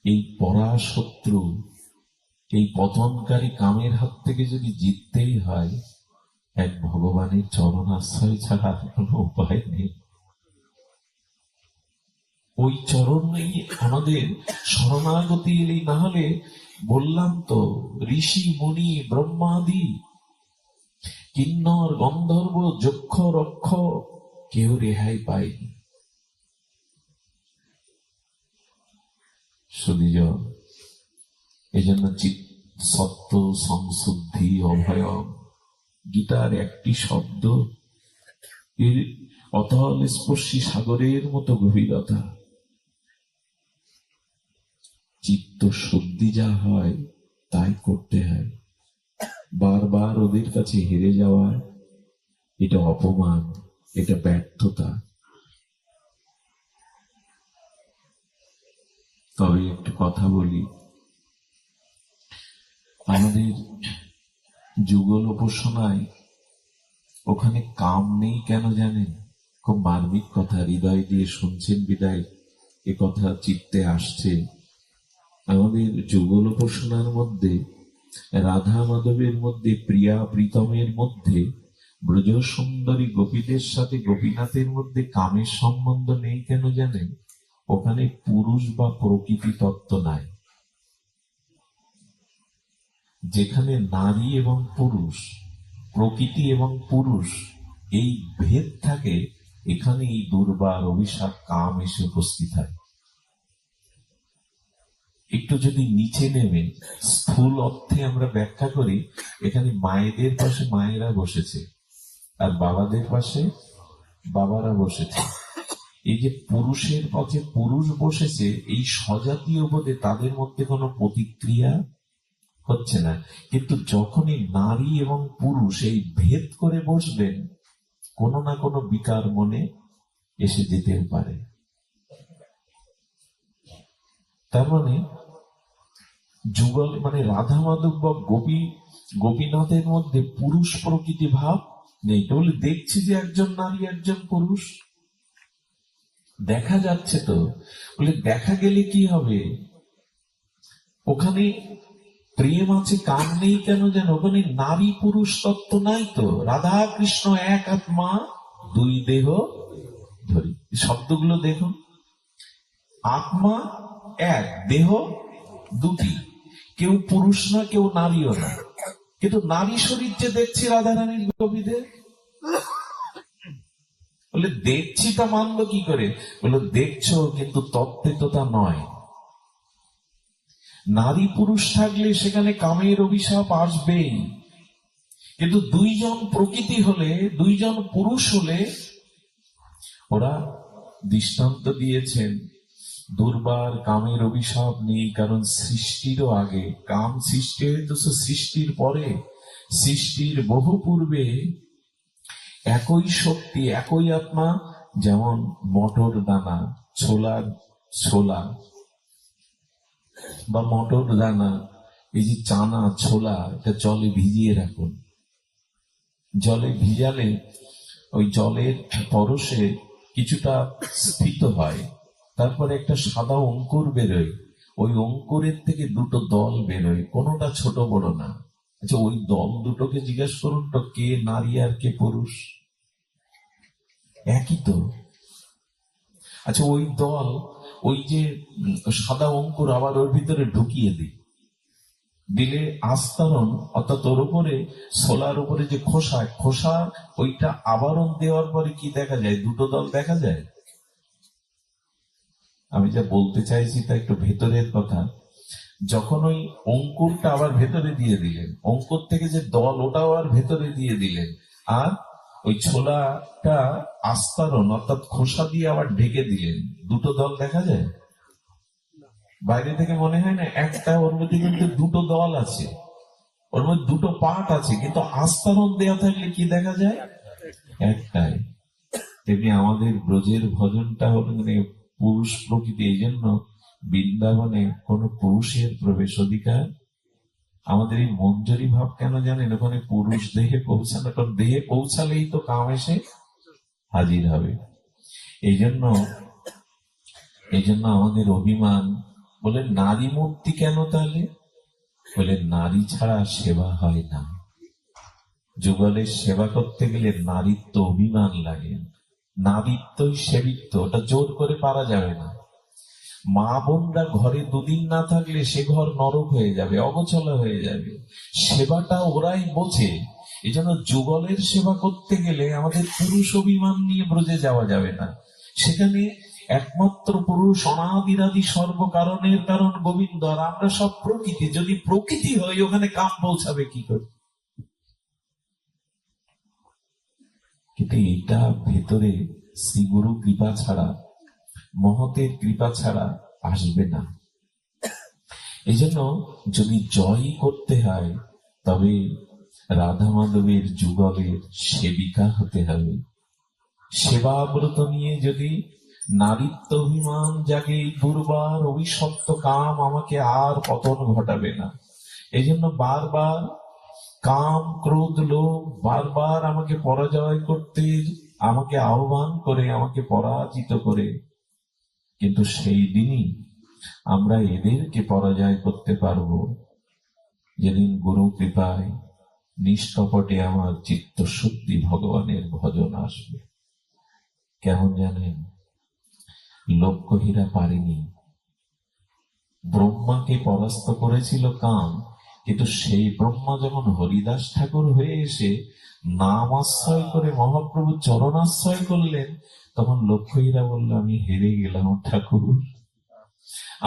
এই পরাশত্রু, এই পতনকারী কামের হাত থেকে যদি জিততেই হয়, এক ভগবানের চরণ আশ্রয় ছাড়া আর কোনো উপায় নেই। ওই চরণেই আমাদের শরণাগতি এলেই, না হলে বললাম তো, ঋষি মুনি ব্রহ্মাদি, কিন্নর গন্ধর্ব যক্ষ রক্ষ, কেউ রেহাই পায়নি। সুধীজন, এজন্য সত্য সংশুদ্ধি অভয়ম, গীতার একটি শব্দ এর অতল স্পর্শী সাগরের মতো গভীরতা। চিত্ত শুদ্ধি যা হয় তাই করতে হয়। বারবার ওদের কাছে হেরে যাওয়া, এটা অপমান, এটা ব্যর্থতা। তবে একটু কথা বলি, আমাদের যুগল উপাসনায় ওখানে কাম নেই কেন জানেন? খুব মার্মিক কথা, হৃদয় দিয়ে শুনছেন বিদায় এ কথা চিত্তে আসছে। আমাদের যুগল উপাসনার মধ্যে, রাধা মাধবের মধ্যে, প্রিয়া প্রীতমের মধ্যে, ব্রজ সুন্দরী গোপীদের সাথে গোপীনাথের মধ্যে কামের সম্বন্ধ নেই কেন জানেন? ওখানে পুরুষ বা প্রকৃতি তত্ত্ব নাই। যেখানে নারী এবং পুরুষ, প্রকৃতি এবং পুরুষ, এই ভেদ থাকে, এখানে এই দুর্বার অভিশাপ কাম এসে উপস্থিত হয়। একটু যদি নিচে নেমে স্থূল অর্থে আমরা ব্যাখ্যা করি, এখানে মায়েদের পাশে মায়েরা বসেছে, আর বাবাদের পাশে বাবারা বসেছে। এই যে পুরুষের পথে পুরুষ বসেছে, এই সজাতীয় বোধে তাদের মধ্যে কোনো প্রতিক্রিয়া হচ্ছে না। কিন্তু যখনই নারী এবং পুরুষ এই ভেদ করে বসবেন, কোনো না কোনো বিকার মনে এসে যেতেও পারে। তার মানে যুগল মানে রাধা মাধব বা গোপীনাথের মধ্যে পুরুষ প্রকৃতি ভাব নেই। বলে দেখছি যে একজন নারী একজন পুরুষ দেখা যাচ্ছে, তো বলে দেখা গেলে কি হবে? ওখানে প্রেম আছে, কাম নেই কেন? যেন ওখানে নারী পুরুষ তত্ত্ব নাই তো। রাধা কৃষ্ণ এক আত্মা, দুই দেহ ধরি। শব্দগুলো দেখুন, আত্মা এক, দেহ দুটি, কেউ পুরুষ না কেউ নারীও না। কিন্তু নারী শরীর যে দেখছি রাধারানীর কবিদের, বলে দেখছি তা মানলো কি করে? বলে দেখছো কিন্তু তত্ত্বে তো তা নয়। নারী পুরুষ থাকলে সেখানে কামের অভিশাপ আসবেই, কিন্তু দুইজন প্রকৃতি হলে, দুইজন পুরুষ হলে, ওরা দৃষ্টান্ত দিয়েছেন দুর্বার কামের অভিশাপ নেই, কারণ সৃষ্টিরও আগে কাম সৃষ্টি হয়েছে, সৃষ্টির পরে, সৃষ্টির বহু পূর্বে একই শক্তি, একই আত্মা। যেমন মটর দানা, ছোলা বা মটর দানা, এই যে চানা ছোলা, এটা জলে ভিজিয়ে রাখুন। জলে ভিজালে ওই জলের পরশে কিছুটা স্ফীত হয়, তারপরে একটা সাদা অঙ্কুর বেরোয়, ওই অঙ্কুরের থেকে দুটো দল বেরোয়, কোনোটা ছোট বড় না। আচ্ছা, ওই দল দুটোকে জিজ্ঞেস করুন তো, কে নারী আর কে পুরুষ? একই তো। আচ্ছা, ওই দল, ওই যে সাদা অঙ্কুর আবার ওর ভিতরে ঢুকিয়ে দিলে আস্তরণ, অর্থাৎ ওর উপরে, ছোলার উপরে যে খোসা, ওইটা আবরণ দেওয়ার পরে কি দেখা যায়? দুটো দল দেখা যায়। আমি যা বলতে চাইছি তা একটু ভেতরের কথা। যখন ওই অঙ্কুরটা আবার ভেতরে দিয়ে দিলেন, অঙ্কুর থেকে যে দল ওটাও আর ভেতরে দিয়ে দিলেন, আর ওই ছোলাটা আস্তরণ অর্থাৎ খোসা দিয়ে আবার ঢেকে দিলেন, দুটো দল দেখা যায়? বাইরে থেকে মনে হয় না একটা, ওর মধ্যে কিন্তু দুটো দল আছে, ওর মধ্যে দুটো পার্ট আছে, কিন্তু আস্তরণ দেওয়া থাকলে কি দেখা যায়? একটাই। তেমনি আমাদের ব্রজের ভজনটা হল মানে পুরুষ প্রকৃতি। এই জন্য বৃন্দাবনে কোন পুরুষের প্রবেশ অধিকার। আমাদের এই মঞ্জরি ভাব কেন জানেন? ওখানে পুরুষ দেহে পৌঁছানো, কারণ দেহে পৌঁছালেই তো কাম এসে হাজির হবে। এই জন্য আমাদের অভিমান। বলে নারী মূর্তি কেন তাহলে? বলে নারী ছাড়া সেবা হয় না। যুগলের সেবা করতে গেলে নারীত্ব অভিমান লাগে, নারীত্বই সেবিত্ব, ওটা জোর করে পারা যাবে না। মা বোনরা ঘরে দুদিন না থাকলে সে ঘর নরক হয়ে যাবে, অগোছলা হয়ে যাবে। সেবাটা ওরাই বোঝে। এই জন্য যুগলের সেবা করতে গেলে আমাদের পুরুষ অভিমান নিয়ে ব্রজে যাওয়া যাবে না। সেখানে একমাত্র পুরুষ, অনাদিরাদি সর্বকারণের কারণ গোবিন্দ, আর আমরা সব প্রকৃতি। যদি প্রকৃতি হয়, ওখানে কাম পৌঁছাবে কি করে? কিন্তু এটা ভেতরে শ্রীগুরু কৃপা ছাড়া, মহতের কৃপা ছাড়া আসবে না। এই জন্য যদি জয় করতে হয়, তবে রাধা মাধবের যুগলের সেবিকা হতে হবে। সেবাব্রত নিয়ে যদি নারীত্ব অভিমান জাগে, দুর্বার অভিশপ্ত কাম আমাকে আর পতন ঘটাবে না। এই জন্য বারবার কাম, ক্রোধ, লোভ বারবার আমাকে পরাজয় করতে, আমাকে আহ্বান করে, আমাকে পরাজিত করে। কিন্তু সেই দিনই আমরা এদেরকে পরাজয় করতে পারবো, যেদিন গুরু কৃপায় নিষ্কপটে আমার চিত্ত শুদ্ধি ভগবানের ভজন আসবে। কেমন জানেন? লক্ষ্যহীরা পারেনি। ব্রহ্মাকে পরাস্ত করেছিল কাম, কিন্তু সেই ব্রহ্মা যখন হরিদাস ঠাকুর হয়ে এসে নাম আশ্রয় করে মহাপ্রভু চরণাশ্রয় করলেন, তখন লক্ষ্যহীরা বলল, আমি হেরে গেলাম ঠাকুর।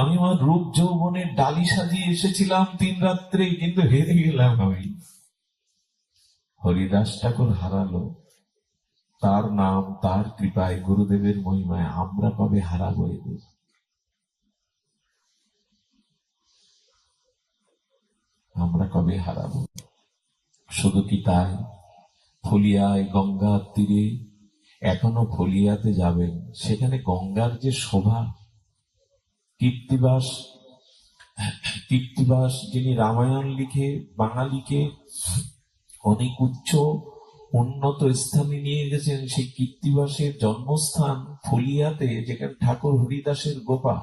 আমি আমার রূপ যৌবনের ডালি সাজিয়ে এসেছিলাম 3 রাত্রে, কিন্তু হেরে গেলাম আমি। হরিদাস ঠাকুর হারালো, তার নাম, তার কৃপায়, গুরুদেবের মহিমায় আমরা কবে হারাবো এদের? আমরা কবে হারাবো? শুধু কি তাই? ফুলিয়ায় গঙ্গার তীরে, এখনো ফুলিয়াতে যাবেন, সেখানে গঙ্গার যে শোভা। কীর্তিবাস যিনি রামায়ণ লিখে বাঙালিকে অনেক উচ্চ উন্নত স্থানে নিয়ে গেছেন, সেই কীর্তিবাসের জন্মস্থান ফুলিয়াতে, যেখানে ঠাকুর হরিদাসের গোপা।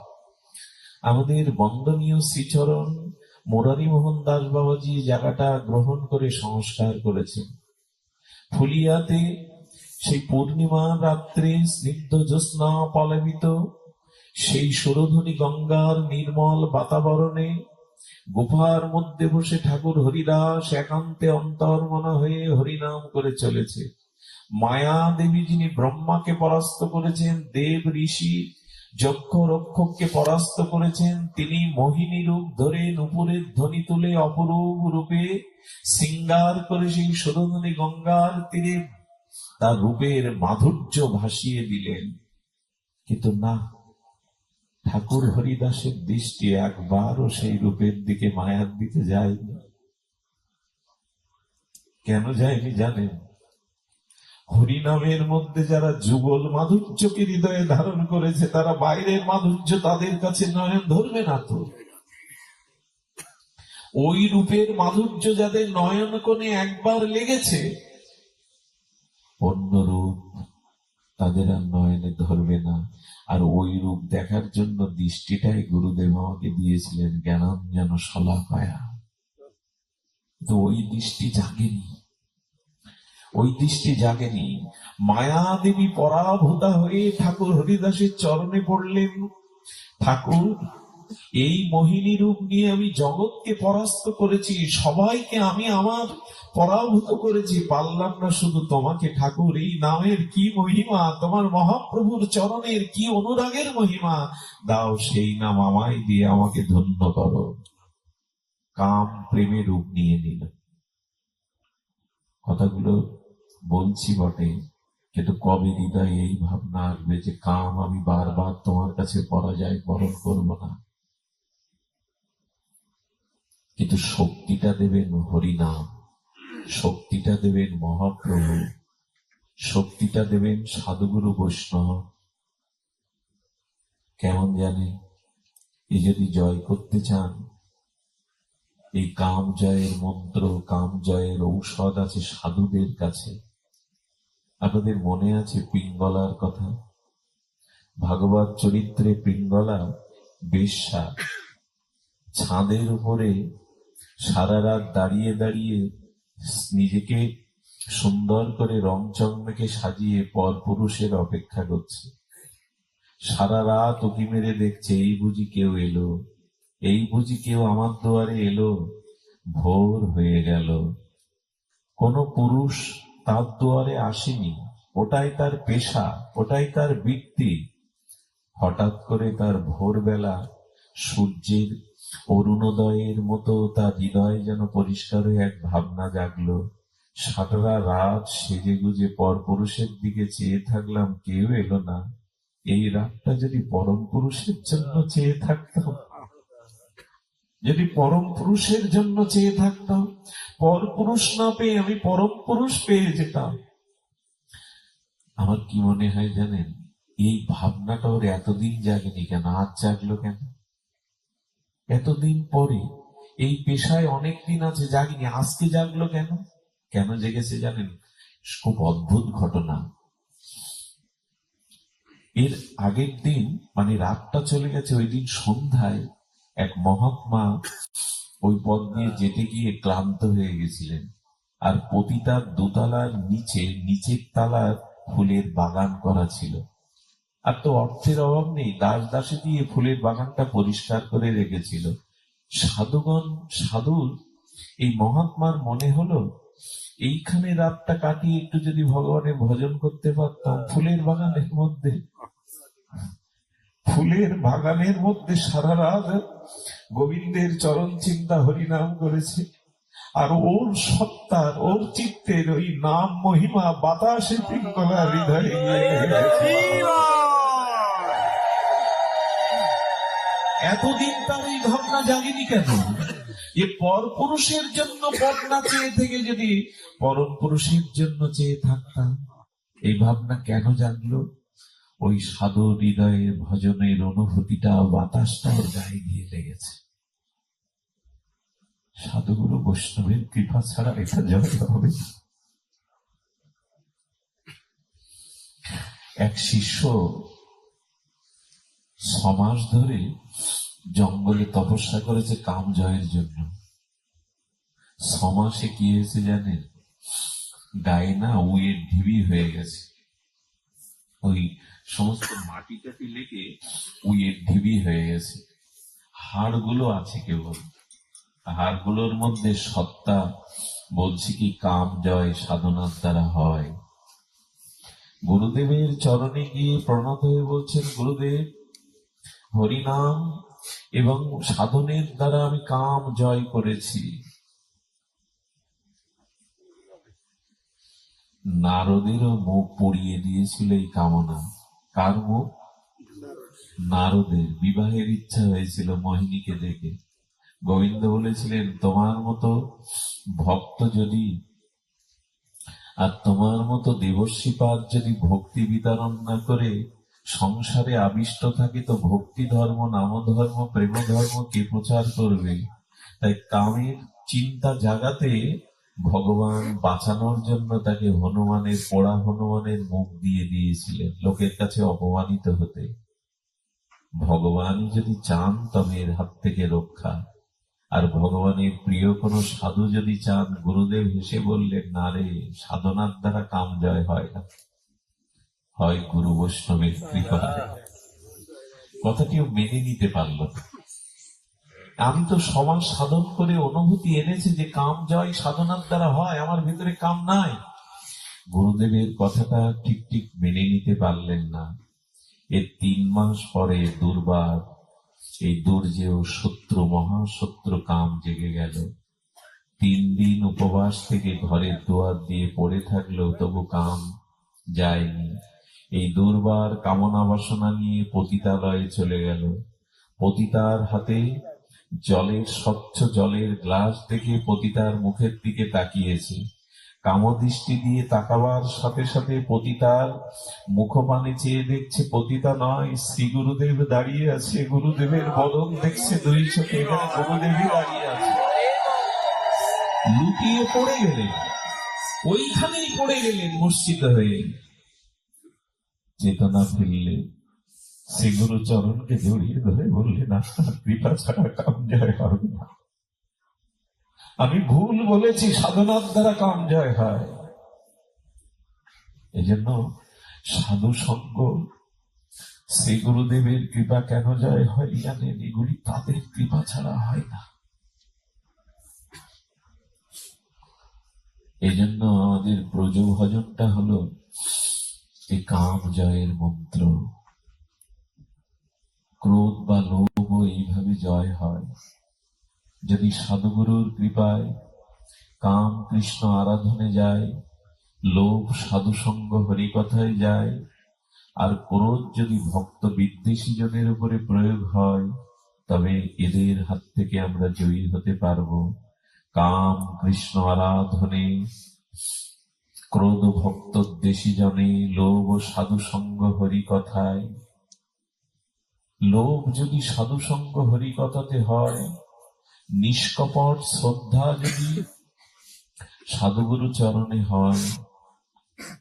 আমাদের বন্দনীয় শ্রীচরণ মুরারি মোহন দাস বাবাজি জায়গাটা গ্রহণ করে সংস্কার করেছেন। ফুলিয়াতে সেই পূর্ণিমার রাত্রে স্নিগ্ধ জ্যোৎস্না পলাবিত সেই সুরধুনী গঙ্গার নির্মল বাতাবরণে গুফার মধ্যে বসে ঠাকুর হরিদাস একান্তে অন্তর্মনা হয়ে হরিনাম করে চলেছে। মায়া দেবী, যিনি ব্রহ্মাকে পরাস্ত করেছেন, দেব ঋষি যক্ষ রক্ষককে পরাস্ত করেছেন, তিনি মোহিনী রূপ ধরে নুপুরের ধ্বনি তুলে অপরূপ রূপে শৃঙ্গার করে সেই সুরধুনী গঙ্গার তীরে তার রূপের মাধুর্য ভাসিয়ে দিলেন। কিন্তু না, ঠাকুর হরিদাসের দৃষ্টি একবারও সেই রূপের দিকে, মায়ার দিকে যায়নি। কেন যায়নি জানেন? হরিনামের মধ্যে যারা যুগল মাধুর্যকে হৃদয়ে ধারণ করেছে, তারা বাইরের মাধুর্য তাদের কাছে নয়ন ধরবে না তো। ওই রূপের মাধুর্য যাদের নয়ন কোণে একবার লেগেছে, অন্য রূপ তাদের আর নয়নে ধরবে না। আর ওই রূপ দেখার জন্য দৃষ্টিটাই গুরুদেব আমাকে দিয়েছিলেন, জ্ঞানাঞ্জন শলাকায়া। তো ওই দৃষ্টি জাগেনি, ওই দৃষ্টি জাগেনি। মায়া দেবী পরাভূতা হয়ে ঠাকুর হরিদাসের চরণে পড়লেন, ঠাকুর, এই মোহিনী রূপ নিয়ে আমি জগৎকে পরাস্ত করেছি, সবাইকে আমি আমার পরাভূত করেছি, পারলাম না শুধু তোমাকে। ঠাকুর, এই নামের কি মহিমা, তোমার মহাপ্রভুর চরণের কি অনুরাগের মহিমা, দাও সেই নাম আমায় দিয়ে আমাকে ধন্য করো। কাম প্রেমে রূপ নিয়ে নিল। কথাগুলো বলছি বটে, কিন্তু কবে হৃদয়ে এই ভাবনা আসবে যে কাম আমি বারবার তোমার কাছে পরাজয় বরণ করব না। কিন্তু শক্তিটা দেবেন হরিনাম, শক্তিটা দেবেন মহাপ্রভু, শক্তিটা দেবেন সাধুগুরু বৈষ্ণব। কেমন জানে, এই যদি জয় করতে চান, এই কাম জয়ের মন্ত্র, কাম জয়ের ঔষধ আছে সাধুদের কাছে। আপনাদের মনে আছে পিঙ্গলার কথা? ভাগবত চরিত্রে পিঙ্গলা বেশ্যা ছাদের উপরে সারা রাত দাঁড়িয়ে দাঁড়িয়ে নিজেকে সুন্দর করে রং চকমকে সাজিয়ে পর পুরুষের অপেক্ষা করছে। সারা রাত উঁকি মেরে দেখছে, এই বুঝি কেউ এলো, এই বুঝি কেউ আমার দুয়ারে এলো। ভোর হয়ে গেল, কোন পুরুষ তার দুয়ারে আসেনি। ওটাই তার পেশা, ওটাই তার বৃত্তি। হঠাৎ করে তার ভোরবেলা সূর্যের অরুণোদয়ের মতো তার হৃদয় যেন পরিষ্কার হয়ে এক ভাবনা জাগলো। সারা রাত সেজে গুজে পর পুরুষের দিকে চেয়ে থাকলাম, কেউ এলো না। এই রাতটা যদি পরম পুরুষের জন্য চেয়ে থাকতাম, যদি পরম পুরুষের জন্য চেয়ে থাকতাম, পর পুরুষ না পেয়ে আমি পরম পুরুষ পেয়ে যেতাম। আমার কি মনে হয় জানেন, এই ভাবনাটা ওর এতদিন জাগেনি কেন, আজ জাগলো কেন? এতদিন পরে, এই পেশায় অনেকদিন আছে জাগিনি, আজকে জাগলো কেন? কেন জেগেছে জানেন? খুব অদ্ভুত ঘটনা। এর আগের দিন, মানে রাতটা চলে গেছে, ওই দিন সন্ধ্যায় এক মহাত্মা ওই পথ দিয়ে যেতে গিয়ে ক্লান্ত হয়ে গেছিলেন। আর পতিতার দোতলার নিচের তালার ফুলের বাগান করা ছিল। আর তো অর্থের অভাব নেই, দাস দাসে দিয়ে ফুলের বাগানটা পরিষ্কার করে রেখেছিল। সাধুর এই মহাত্মার মনে হলো, এইখানে রাতটা কাটিয়ে একটু যদি ভগবানের ভজন করতে পারতাম। ফুলের বাগানের মধ্যে সারা রাত গোবিন্দের চরণ চিন্তা হরিনাম করেছে। আর ওর সত্তার, ওর চিত্তের ওই নাম মহিমা বাতাসে পিঙ্গলা হৃদয়ে এতদিন তার এই ভাবনা জাগেনি কেন? এ পর পুরুষের জন্য পথ না চেয়ে থেকে যদি পরম পুরুষের জন্য চেয়ে থাকতাম, এই ভাবনা কেন জাগলো? ওই সাধু হৃদয়ের ভজনের অনুভূতিটা, বাতাসটা ওর গায়ে গিয়ে লেগেছে। সাধুগুরু বৈষ্ণবের কৃপা ছাড়া এটা জয় হবে। এক শিষ্য 6 মাস ধরে জঙ্গলে তপস্যা করেছে কাম জয়ের জন্য। 6 মাসে কি হয়েছে জানেন? গায়ে না উয়ের ঢিবি হয়ে গেছে। ওই সমস্ত মাটি টাটি লেগে ওই ঢিবি হয়ে গেছে, হাড়গুলো আছে কেবল। হাড়গুলোর মধ্যে সত্তা বলছি কি কাম জয় সাধনার দ্বারা হয়। গুরুদেবের চরণে গিয়ে প্রণত হয়ে বলছেন, গুরুদেব, হরিনাম এবং সাধনের দ্বারা আমি কাম জয় করেছি। নারদেরও মুখ পড়িয়ে দিয়েছিল এই কামনা। কার মুখ? নারদের। বিবাহের ইচ্ছা হয়েছিল মোহিনীকে দেখে। গোবিন্দ বলেছিলেন, তোমার মতো ভক্ত যদি আর তোমার মতো দেবর্ষিপাদ যদি ভক্তি বিতরণ না করে সংসারে আবিষ্ট থাকে, তো ভক্তি ধর্ম, নাম ধর্ম, প্রেম ধর্ম কে প্রচার করবে? তাই কামের চিন্তা জাগাতে ভগবান বাঁচানোর জন্য তাকে হনুমানের, পোড়া হনুমানের মুখ দিয়ে দিয়েছিলেন লোকের কাছে অপমানিত হতে। ভগবানই যদি চান তবে এর হাত থেকে রক্ষা। আর ভগবানের প্রিয় কোন সাধু যদি চান, গুরুদেব হেসে বললেন, না রে, সাধনার দ্বারা কাম জয় হয় না, হয় গুরু বৈষ্ণবের কৃপা। কথাটিও মেনে নিতে পারল না। আমি তো সমাজ সাধন করে অনুভূতি এনেছি যে কাম জয় সাধনার দ্বারা হয়, আমার ভিতরে কাম নাই। গুরুদেবের কথাটা ঠিক ঠিক মেনে নিতে পারলেন না। এর 3 মাস পরে দুর্বার, এই দুর্জেয় শত্রু, মহাশত্রু কাম জেগে গেল। 3 দিন উপবাস থেকে ঘরের দুয়ার দিয়ে পড়ে থাকলেও তবু কাম যায়নি। এই দুর্বার কামনা বাসনা নিয়ে পতিতালয়ে চলে গেল। পতিতার হাতে জলের, স্বচ্ছ জলের গ্লাস দেখে পতিতার মুখের দিকে তাকিয়েছে। কামদৃষ্টি দিয়ে তাকাবার সাথে সাথে পতিতার মুখপানে চেয়ে দেখছে পতিতা নয়, শ্রী গুরুদেব দাঁড়িয়ে আছে। গুরুদেবের বদন দেখছে দুই চোখে, এখানে গুরুদেবই দাঁড়িয়ে আছে। লুটিয়ে পড়ে গেলেন, ওইখানেই পড়ে গেলেন মূর্ছিত হয়ে। চেতনা ফিরলে শ্রী গুরু চরণকে জড়িয়ে ধরে বললেন, আপনার কৃপা ছাড়া কাম জয় হবে না। আমি ভুল বলেছি, সাধনার দ্বারা কাম জয় হয়। এই জন্য সাধু সঙ্গ, শ্রী গুরুদেবের কৃপা কেন জয় হয় জানেন? এগুলি তাদের কৃপা ছাড়া হয় না। এই জন্য আমাদের ব্রজ ভজনটা হলো এই কাম জয়ের মন্ত্র। ক্রোধ বা লোভ এইভাবে জয় হয় যদি সাধুগুরুর কৃপায় কাম কৃষ্ণ আরাধনে যায়, লোভ সাধু সঙ্গ হরিকথায় যায়, আর ক্রোধ যদি ভক্ত বিদ্বেষী জনের উপরে প্রয়োগ হয়, তবে এদের হাত থেকে আমরা জয়ী হতে পারবো। কাম কৃষ্ণ আরাধনে, ক্রোধ ভক্ত দেশী জনে, লোভ সাধু সঙ্গ হরিকথায়। লোভ যদি সাধু সঙ্গ হরিকথাতে হয়, নিষ্কপট শ্রদ্ধা যদি সাধুগুরু চরণে হয়,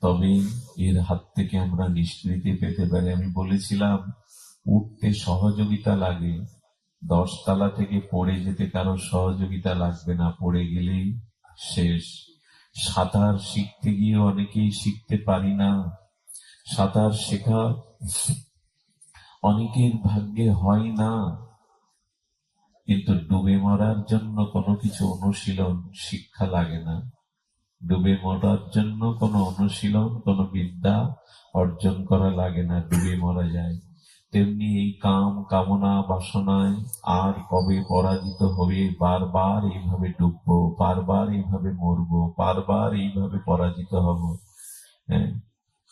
তবে এর হাত থেকে আমরা নিষ্কৃতি পেতে পারি। আমি বলেছিলাম, উঠতে সহযোগিতা লাগে, 10 তলা থেকে পড়ে যেতে কারো সহযোগিতা লাগবে না, পড়ে গেলেই শেষ। সাঁতার শিখতে গিয়ে অনেকেই শিখতে পারি না, সাঁতার শেখা অনেকের ভাগ্যে হয় না। কিন্তু ডুবে মরার জন্য কোনো কিছু অনুশীলন, শিক্ষা লাগে না। ডুবে মরার জন্য কোনো অনুশীলন, কোনো বিদ্যা অর্জন করা লাগে না, ডুবে মরা যায়। তেমনি এই কাম কামনা বাসনায় আর কবে পরাজিত হবে? বারবার এইভাবে ডুববো, বারবার এইভাবে মরবো, বারবার এইভাবে পরাজিত হব। হ্যাঁ,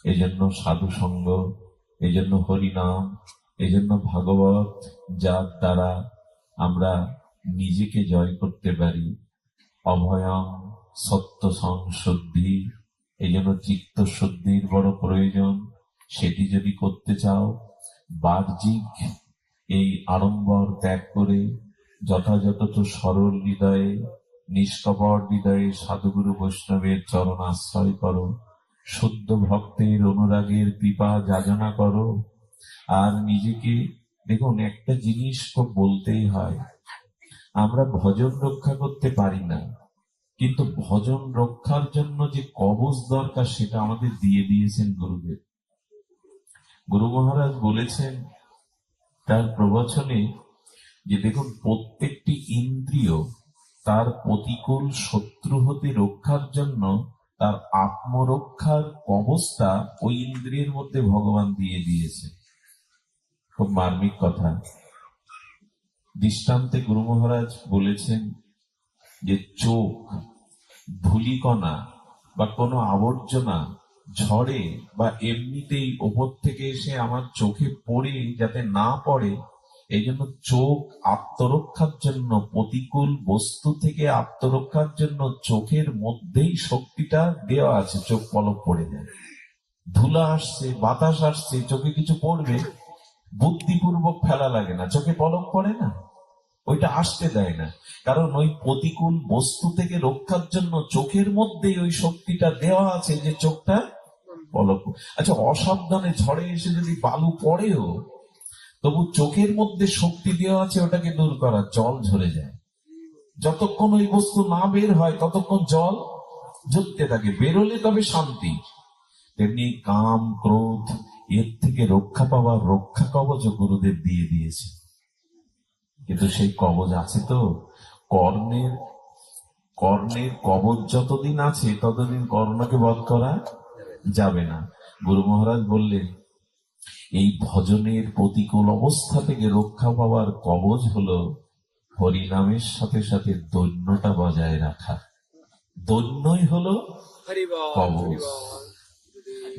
এই জন্য সাধু সঙ্গ, এই জন্য হরিনাম, এই জন্য ভাগবত, যার দ্বারা আমরা নিজেকে জয় করতে পারি। অভয়ং সত্য সংশুদ্ধি, এই জন্য চিত্ত শুদ্ধির বড় প্রয়োজন। সেটি যদি করতে চাও, বাহ্যিক এই আড়ম্বর ত্যাগ করে যথাযথ সরল হৃদয়ে, নিষ্কপট হৃদয়ে সাধুগুরু বৈষ্ণবের চরণ আশ্রয় করো, শুদ্ধ ভক্তের অনুরাগের কৃপা যাচনা করো। আর নিজেকে দেখুন, একটা জিনিস খুব বলতেই হয়, আমরা ভজন রক্ষা করতে পারি না, কিন্তু ভজন রক্ষার জন্য যে কবচ দরকার সেটা আমাদের দিয়ে দিয়েছেন গুরুদেব। গুরু মহারাজ বলেছেন তার প্রবচনে যে দেখুন, প্রত্যেকটি ইন্দ্রিয় তার প্রতিকূল শত্রু হতে রক্ষার জন্য তার আত্মরক্ষার অবস্থা ওই ইন্দ্রিয়ের মধ্যে ভগবান দিয়ে দিয়েছে। খুব মার্মিক কথা। দৃষ্টান্তে গুরু মহারাজ বলেছেন যে চোখ ধূলিকণা বা কোনো আবর্জনা ঝড়ে বা এমনিতেই ওপর থেকে এসে আমার চোখে পড়ে যাতে না পড়ে, এই জন্য চোখ আত্মরক্ষার জন্য, প্রতিকূল বস্তু থেকে আত্মরক্ষার জন্য চোখের মধ্যেই শক্তিটা দেওয়া আছে। চোখ পলক পড়ে যায়, ধুলা আসছে, বাতাস আসছে, চোখে কিছু পড়বে, বুদ্ধিপূর্বক ফেলা লাগে না, চোখে পলক পড়ে না, ওইটা আসতে দেয় না। কারণ ওই প্রতিকূল বস্তু থেকে রক্ষার জন্য চোখের মধ্যেই ওই শক্তিটা দেওয়া আছে যে চোখটা পলক। আচ্ছা, অসাবধানে ঝড়ে এসে যদি বালু পড়েও তবু চোখের মধ্যে শক্তি দেওয়া আছে ওটাকে দূর করার, জল ঝরে যায়। যতক্ষণ ওই বস্তু না বের হয় ততক্ষণ জল ঝরতে থাকে, বেরোলে তবে শান্তি। তেমনি কাম ক্রোধ এর থেকে রক্ষা পাওয়ার রক্ষা কবচ গুরুদেব দিয়ে দিয়েছে। কিন্তু সেই কবচ আছে তো, কর্ণের কবচ যতদিন আছে ততদিন কর্ণকে বধ করা যাবে না। গুরু মহারাজ বললেন এই ভজনের প্রতিকূল অবস্থা থেকে রক্ষা পাওয়ার কবচ হলো হরিনামের সাথে সাথে দৈন্যটা বজায় রাখা। দৈন্যই হলো কবচ।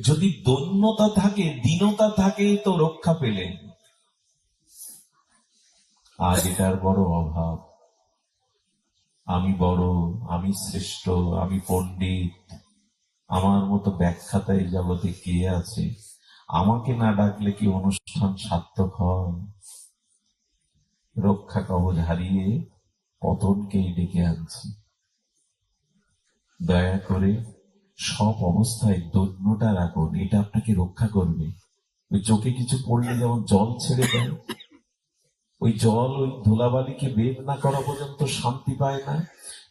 যদি দৈন্যতা থাকে, দীনতা থাকে, তো রক্ষা পেলেন। আজ এটার বড় অভাব। আমি বড়, আমি শ্রেষ্ঠ, আমি পণ্ডিত, আমার মতো ব্যাখ্যাতা এই জগতে কে আছে, আমাকে না ডাকলে কি অনুষ্ঠান সার্থক হয়? রক্ষা কবচ হারিয়ে পতনকেই ডেকে আনছি। দয়া করে সব অবস্থায় দৈন্যটা রাখুন, এটা আপনাকে রক্ষা করবে। ওই চোখে কিছু পড়লে যেমন জল ছেড়ে দেয়, ওই জল ওই ধুলাবালিকে বের না করা পর্যন্ত শান্তি পায় না,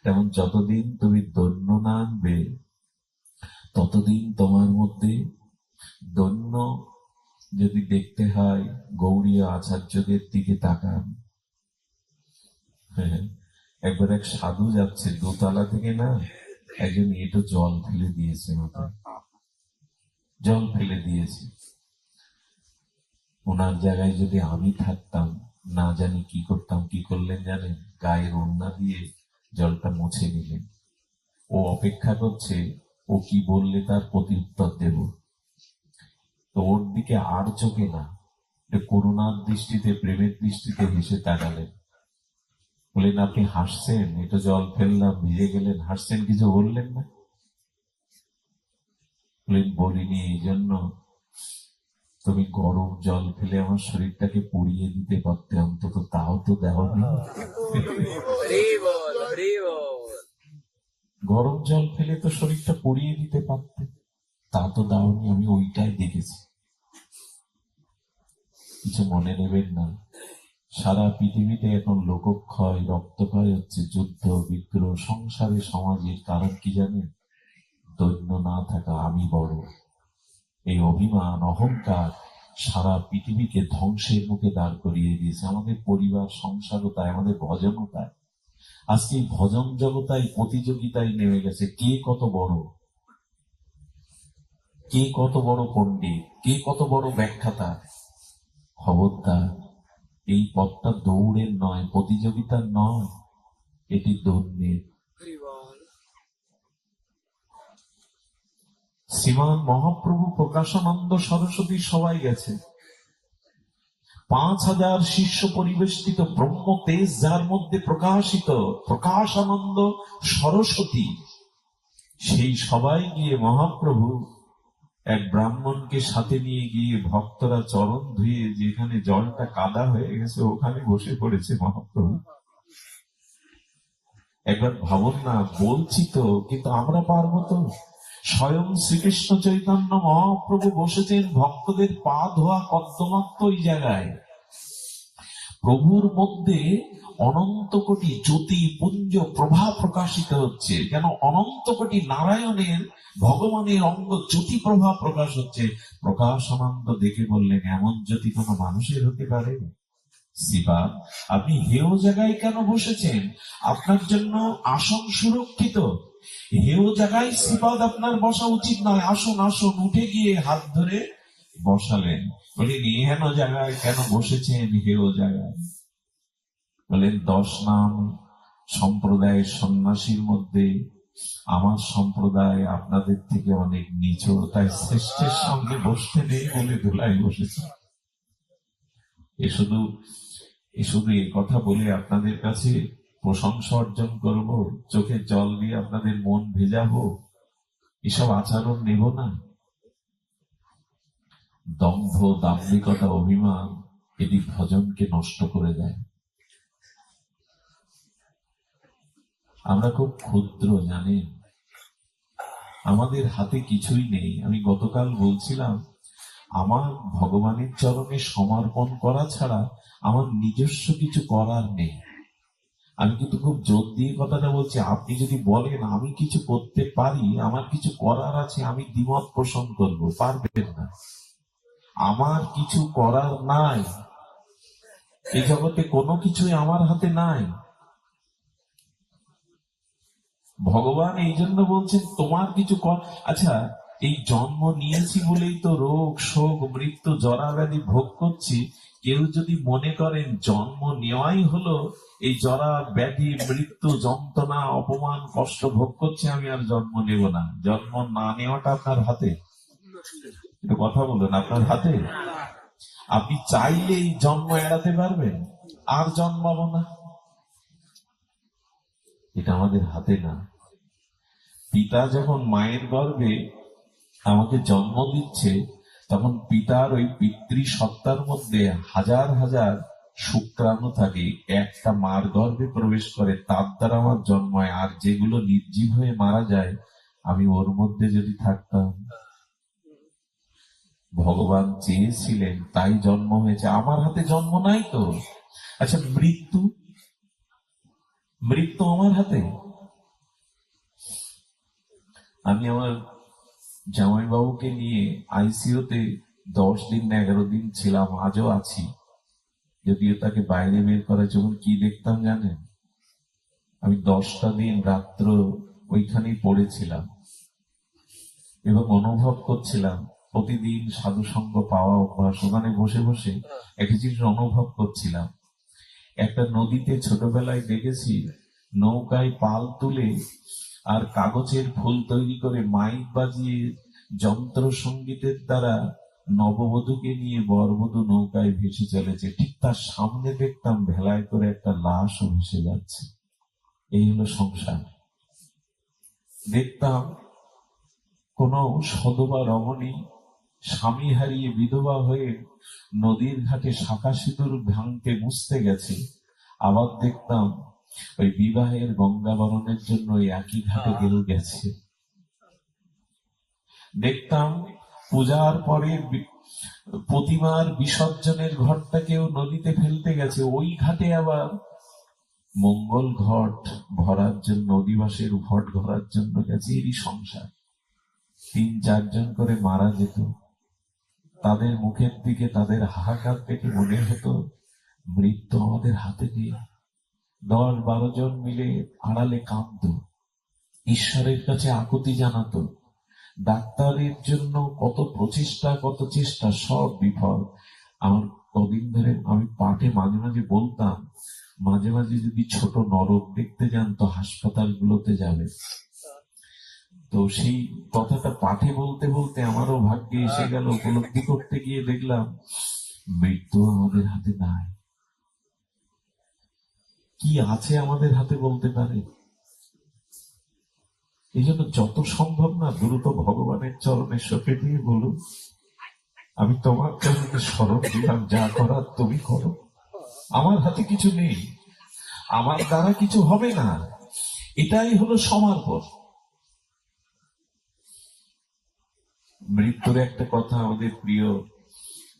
তেমন যতদিন তুমি দৈন্য না আনবে ততদিন তোমার মধ্যে দৈন্য। যদি দেখতে হয় গৌড়ীয় আচার্যদের দিকে তাকান। একবার এক সাধু যাচ্ছে, দোতলা থেকে না একজন এটো জল ফেলে দিয়েছে, মাথায় জল ফেলে দিয়েছে। ওনার জায়গায় যদি আমি থাকতাম না জানি কি করতাম। কি করলেন জানেন? গায়ের ওড়না দিয়ে জলটা মুছে নিলেন। ও অপেক্ষা করছে ও কি বললে তার প্রতি উত্তর দেব। তো ওর দিকে আর চোখে না, করুণার দৃষ্টিতে, প্রেমের দৃষ্টিতে হেসে তাকালেন। বললেন আপনি হাসছেন, এটা জল ফেললাম, ভিজে গেলেন, হাসছেন, কিছু বললেন না? বললেন বলিনি, এই জন্য তুমি গরম জল ফেলে আমার শরীরটাকে পুড়িয়ে দিতে পারতে, অন্তত তাও তো দেওনি। গরম জল ফেলে তো শরীরটা পুড়িয়ে দিতে পারতে, তা তো দাওনি, আমি ওইটাই দেখেছি। কিছু মনে নেবেন না। সারা পৃথিবীতে এখন লোকক্ষয়, রক্তক্ষয় হচ্ছে, যুদ্ধ বিগ্রহ, সংসারে সমাজের কারণ কি জানেন? দৈন্য না থাকা, আমি বড়, এই অভিমান অহংকার সারা পৃথিবীকে ধ্বংসের মুখে দাঁড় করিয়ে দিয়েছে। আমাদের পরিবার সংসারতায়, আমাদের ভজনতায়, আজকে এই ভজন জগতায় প্রতিযোগিতায় নেমে গেছে। কে কত বড়, কে কত বড় পণ্ডিত, কে কত বড় ব্যাখ্যাতা। খবরদার, এই পথটা দৌড়ের নয়, প্রতিযোগিতার নয়, এটি দৈন্যের। শ্রীমান মহাপ্রভু প্রকাশানন্দ সরস্বতী সবাই গেছে। 5000 শিষ্য পরিবেষ্টিত ব্রহ্ম তেজ যার মধ্যে প্রকাশিত, প্রকাশানন্দ সরস্বতী, সেই সবাই গিয়ে মহাপ্রভু এক ব্রাহ্মণকে সাথে নিয়ে গিয়ে ভক্তরা চরণ ধুয়ে যেখানে জলটা কাদা হয়ে গেছে ওখানে বসে পড়েছে মহাপ্রভু। একবার ভাবুন না, বলছি তো, কিন্তু আমরা পারবো তো? স্বয়ং শ্রীকৃষ্ণ চৈতন্য মহাপ্রভু বসেছেন ভক্তদের পা ধোয়া কদ্দমাক্ত ওই জায়গায়। প্রভুর মধ্যে অনন্ত কোটি জ্যোতি পুঞ্জ প্রভা প্রকাশিত হচ্ছে, যেন অনন্ত কোটি নারায়ণের ভগবানের অঙ্গ জ্যোতি প্রভা প্রকাশ হচ্ছে। প্রকাশানন্দ দেখে বললেন, এমন জ্যোতি কোনো মানুষের হতে পারে? শ্রীপাদ, আপনি হেয় জায়গায় কেন বসেছেন? আপনার জন্য আসন সুরক্ষিত। হেয় জায়গায় শ্রীপাদ আপনার বসা উচিত নয়। আসুন আসুন। উঠে গিয়ে হাত ধরে বসালেন। বলেন, এহেন জায়গায় কেন বসেছেন? হেয় জায়গায়। বলেন, 10 নাম সম্প্রদায়ের সন্ন্যাসীর মধ্যে আমার সম্প্রদায় আপনাদের থেকে অনেক নিচু, তাই শ্রেষ্ঠের সঙ্গে বসতে নেই বলে ধুলায় বসেছে। এ শুধু এই কথা বলে আপনাদের কাছে প্রশংসা অর্জন করব, চোখে জল দিয়ে আপনাদের মন ভেজাবো, এসব আচরণ নেব না। দম্ভ, দাম্ভিকতা, অভিমান এটি ভজনকে নষ্ট করে দেয়। আমরা খুব ক্ষুদ্র, জানেন, আমাদের হাতে কিছুই নেই। আমি গতকাল বলছিলাম, আমার ভগবানের চরণে সমর্পণ করা ছাড়া আমার নিজস্ব কিছু করার নেই। আমি কিন্তু খুব জোর দিয়ে কথাটা বলছি। আপনি যদি বলেন আমি কিছু করতে পারি, আমার কিছু করার আছে, আমি দ্বিমত পোষণ করবো, পারবেন না। আমার কিছু করার নাই, এই জগতে কোনো কিছুই আমার হাতে নাই। ভগবান এই জন্য বলছেন তোমার কিছু কর। আচ্ছা, এই জন্ম নিয়েছি বলেই তো রোগ শোক মৃত্যু জরা ব্যাধি ভোগ করছি। কেউ যদি মনে করেন জন্ম নেওয়াই হলো এই জরা ব্যাধি মৃত্যু যন্ত্রণা অপমান কষ্ট ভোগ করছে, আমি আর জন্ম নেব না, জন্ম না নেওয়াটা আপনার হাতে? একটু কথা বলুন, আপনার হাতে? আপনি চাইলেই জন্ম এড়াতে পারবেন, আর জন্মাবো না, এটা আমাদের হাতে না। পিতা যখন মায়ের গর্ভে আমাকে জন্ম দিচ্ছে, তখন পিতার ওই পিতৃ সত্তার মধ্যে হাজার হাজার শুক্রাণু থাকে, একটা মার গর্ভে প্রবেশ করে, তার দ্বারা আমার জন্ম হয়। আর যেগুলো নির্জীব হয়ে মারা যায়, আমি ওর মধ্যে যদি থাকতাম। ভগবান চেয়েছিলেন তাই জন্ম হয়েছে, আমার হাতে জন্ম নাই তো। আচ্ছা, মৃত্যু মৃত্যু আমার হাতে? আমি আমার জামাইবাবুকে নিয়ে আইসিইউতে 10 দিন না 11 দিন ছিলাম, আজও আছি। যদিও তাকে বাইরে বের করার জন্য কি দেখতাম জানেন? আমি 10টা দিন রাত্র ওইখানেই পড়েছিলাম এবং অনুভব করছিলাম, প্রতিদিন সাধু সঙ্গ পাওয়া অভ্যাস, ওখানে বসে বসে একটা জিনিস অনুভব করছিলাম। একটা নদীতে ছোটবেলায় দেখেছি, নৌকায় পাল তুলে আর কাগজের ফুল তৈরি করে মাইক বাজিয়ে যন্ত্র সঙ্গীতের দ্বারা নববধূকে নিয়ে বরবধূ নৌকায় ভেসে চলেছে। ঠিক তার সামনে দেখতাম ভেলায় করে একটা লাশও ভেসে যাচ্ছে। এই হলো সংসার। দেখতাম কোন সধবা রমণী স্বামী হারিয়ে বিধবা হয়ে নদীর ঘাটে শাঁখা সিঁদুর ভাঙতে মুছতে গেছে। আবার দেখতাম ওই বিবাহের গঙ্গাবরণের জন্য ওই একই ঘাটে কেউ গেছে। দেখতাম পূজার পরে প্রতিমার বিসর্জনের ঘটটাকেও নদীতে ফেলতে গেছে, ওই ঘাটে আবার মঙ্গল ঘট ভরার জন্য, অধিবাসের ঘট ভরার জন্য গেছে। এরই সংসার। 3-4 জন করে মারা যেত, তাদের মুখের দিকে তাদের হাহাকার দেখে মনে হতো মৃত্যু আমাদের হাতে নেই। 10-12 জন মিলে আড়ালে কাঁদত, ঈশ্বরের কাছে আকুতি জানাতো। ডাক্তারের জন্য কত প্রচেষ্টা, কত চেষ্টা, সব বিফল। আমার কদিন ধরে আমি পাঠে মাঝে মাঝে বলতাম, মাঝে মাঝে যদি ছোট নরক দেখতে যান তো হাসপাতালগুলোতে যাবে। তো সেই কথাটা পাঠে বলতে বলতে আমারও ভাগ্যে এসে গেল, উপলব্ধি করতে গিয়ে দেখলাম মৃত্যু আমাদের হাতে নাই। কি আছে আমাদের হাতে বলতে পারে? এই জন্য যত সম্ভব না দ্রুত ভগবানের চরণে সঁপে দিয়ে বলুন, আমি তোমার চরণে স্মরণ দিলাম, যা করার তুমি করো, আমার হাতে কিছু নেই, আমার দ্বারা কিছু হবে না। এটাই হলো সমর্পণ। মৃত্যুর একটা কথা আমাদের প্রিয়,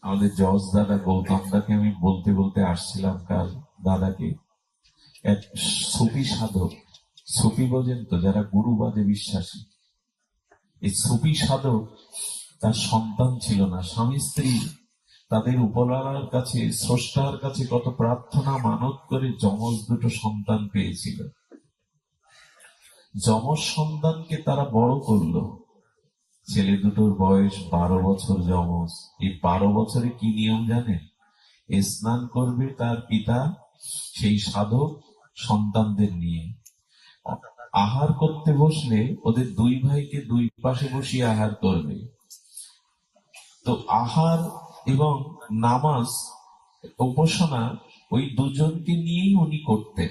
আমাদের জজ দাদা গৌতম দাকে আমি বলতে বলতে আসছিলাম কাল দাদাকে, এক সুফি সাধক, সুফি বোঝেন তো, যারা গুরুবাদে বিশ্বাসী, এই সুফি সাধক, তার সন্তান ছিল না। স্বামী স্ত্রী তাদের উপরওয়ালার কাছে, স্রষ্টার কাছে কত প্রার্থনা মানত করে যমজ দুটো সন্তান পেয়েছিল। যমজ সন্তানকে তারা বড় করলো। ছেলে দুটোর বয়স 12 বছর যমজ। এই 12 বছরে কি নিয়ম জানেন? স্নান করবে তার পিতা, সেই সাধক, সন্তানদের নিয়ে। আহার করতে বসলে ওদের দুই ভাইকে দুই পাশে বসিয়ে আহার করবে। তো আহার এবং নামাজ, উপাসনা ওই দুজনকে নিয়েই উনি করতেন।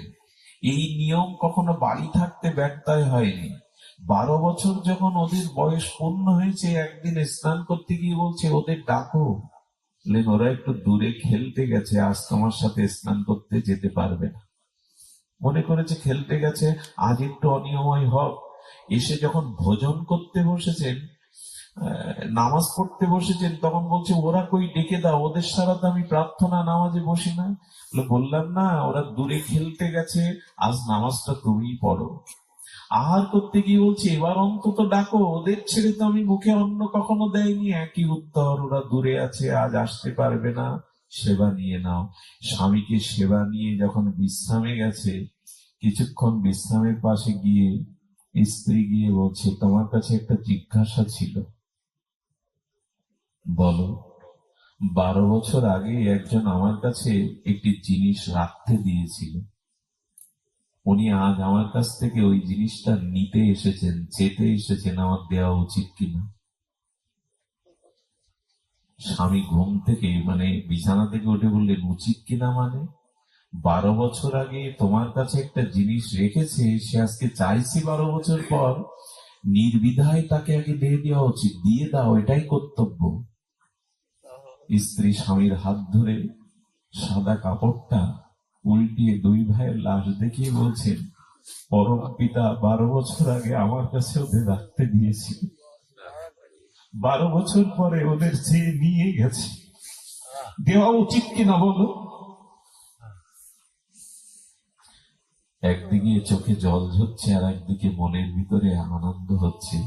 এই নিয়ম কখনো বাড়ি থাকতে ব্যত্যয় হয়নি। 12 বছর যখন ওদের বয়স পূর্ণ হয়েছে, একদিন স্নান করতে গিয়ে বলছে, ওদের ডাকো। ওরা একটু দূরে খেলতে গেছে, আজ তোমার সাথে স্নান করতে যেতে পারবে না। মনে করেছে খেলতে গেছে, আজ একটু অনিয়ময় হোক। এসে যখন ভোজন করতে বসেছেন, নামাজ পড়তে বসেছেন, তখন বলছে, ওরা কই, ডেকে দাও, ওদের সারা তো আমি প্রার্থনা নামাজে বসি না। বললাম না, ওরা দূরে খেলতে গেছে, আজ নামাজটা তুমিই পড়ো। আহার করতে গিয়ে বলছে, এবার অন্তত ডাকো, ওদের ছেড়ে তো আমি মুখে অন্ন কখনো দেয়নি। একই উত্তর, ওরা দূরে আছে, আজ আসতে পারবে না, সেবা নিয়ে নাও। স্বামীকে সেবা নিয়ে যখন বিশ্রামে গেছে, কিছুক্ষণ বিশ্রামের পাশে গিয়ে স্ত্রী গিয়ে বলছে, তোমার কাছে একটা জিজ্ঞাসা ছিল। বলো। 12 বছর আগে একজন আমার কাছে একটি জিনিস রাখতে দিয়েছিল, উনি আজ আমার কাছ থেকে ওই জিনিসটা নিতে এসেছেন, চেতে এসেছেন, আমার দেওয়া উচিত কিনা? স্বামী ঘুম থেকে, বিছানা থেকে উঠে বললেন, উচিত কিনা মানে? 12 বছর আগে তোমার কাছে একটা জিনিস রেখেছে, সে আজকে চাইছি 12 বছর পর, নির্বিধায় তাকে আগে দিয়ে দেওয়া উচিত। দিয়ে দাও, এটাই কর্তব্য। স্ত্রী স্বামীর হাত ধরে সাদা কাপড়টা উল্টিয়ে দুই ভাইয়ের লাশ দেখিয়ে বলছেন, পরম পিতা 12 বছর আগে আমার কাছে ওদের রাখতে দিয়েছিল, 12 বছর পরে ওদের চেয়ে নিয়ে গেছে, দেওয়া উচিত কিনা বলো? একদিকে চোখে জল ঝরছে, আর একদিকে মনের ভিতরে আনন্দ হচ্ছে।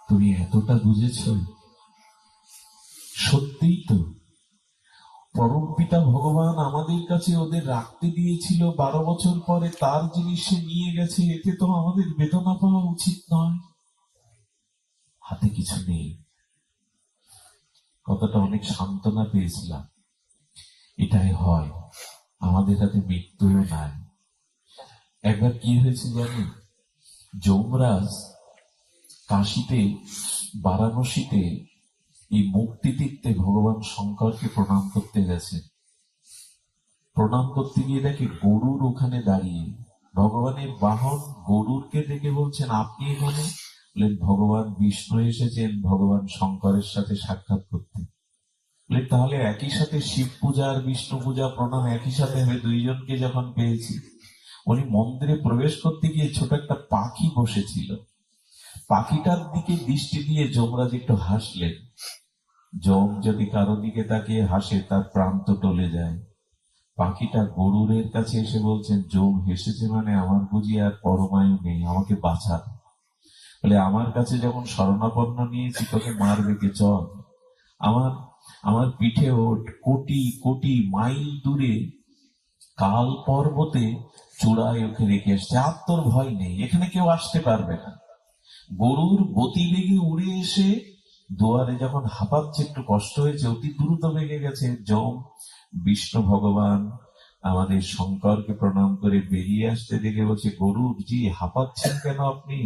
তুমি এতটা বুঝেছ? সত্যিই তো, পরম পিতা ভগবান আমাদের কাছে ওদের রাখতে দিয়েছিল, 12 বছর পরে তার জিনিস সে নিয়ে গেছে। এতে তো আমাদের বেদনা পাওয়া উচিত নয়। হাতে কিছু নেই, কথাটা অনেক সান্ত্বনা পেয়েছিলাম। এটাই হয়, আমাদের হাতে মৃত্যুও নাই। একবার কি হয়েছে জানেন? যমরাজ কাশীতে, বারাণসীতে, এই মুক্তি তীর্থে ভগবান শঙ্করকে প্রণাম করতে গেছে। প্রণাম করতে গিয়ে দেখে গরুর ওখানে দাঁড়িয়ে, ভগবানের বাহন গরুরকে দেখে বলছেন, আপনি এখানে? ভগবান বিষ্ণু এসেছেন ভগবান শঙ্করের সাথে সাক্ষাৎ করতে। তাহলে একই সাথে শিব পূজা আর বিষ্ণু পূজা প্রণাম একই সাথে হবে, দুইজনকে যখন পেয়েছি। উনি মন্দিরে প্রবেশ করতে গিয়ে ছোট একটা পাখি বসেছিল, পাখিটার দিকে দৃষ্টি দিয়ে যমরাজ একটু হাসলেন। যম যদি কারো দিকে তাকিয়ে হাসে, তার প্রাণ তো টলে যায়। পাখিটা গরুরের কাছে এসে বলছেন, যম হেসেছে মানে আমার বুঝি আর পরমায়ু নেই, আমাকে বাঁচান। আমার কাছে যখন শরণাপন্ন নিয়েছি, তোকে মারবে কে, চল। আমার পিঠে ওঠ, কোটি কোটি মাইল দূরে কাল পর্বতে চূড়ায় ওকে রেখে এসছে, আর তোর ভয় নেই, এখানে কেউ আসতে পারবে না। গরুর গতিবেগে উড়ে এসে দুয়ারে যখন হাঁপাচ্ছে, একটু কষ্ট হয়েছে, অতি দ্রুত বেগে গেছে। যম বিষ্ণু ভগবান আমাদের শঙ্করকে প্রণাম করে বেরিয়ে আসতে দেখে বলছে, গরুর জি, হাঁপাচ্ছেন কেন আপনি?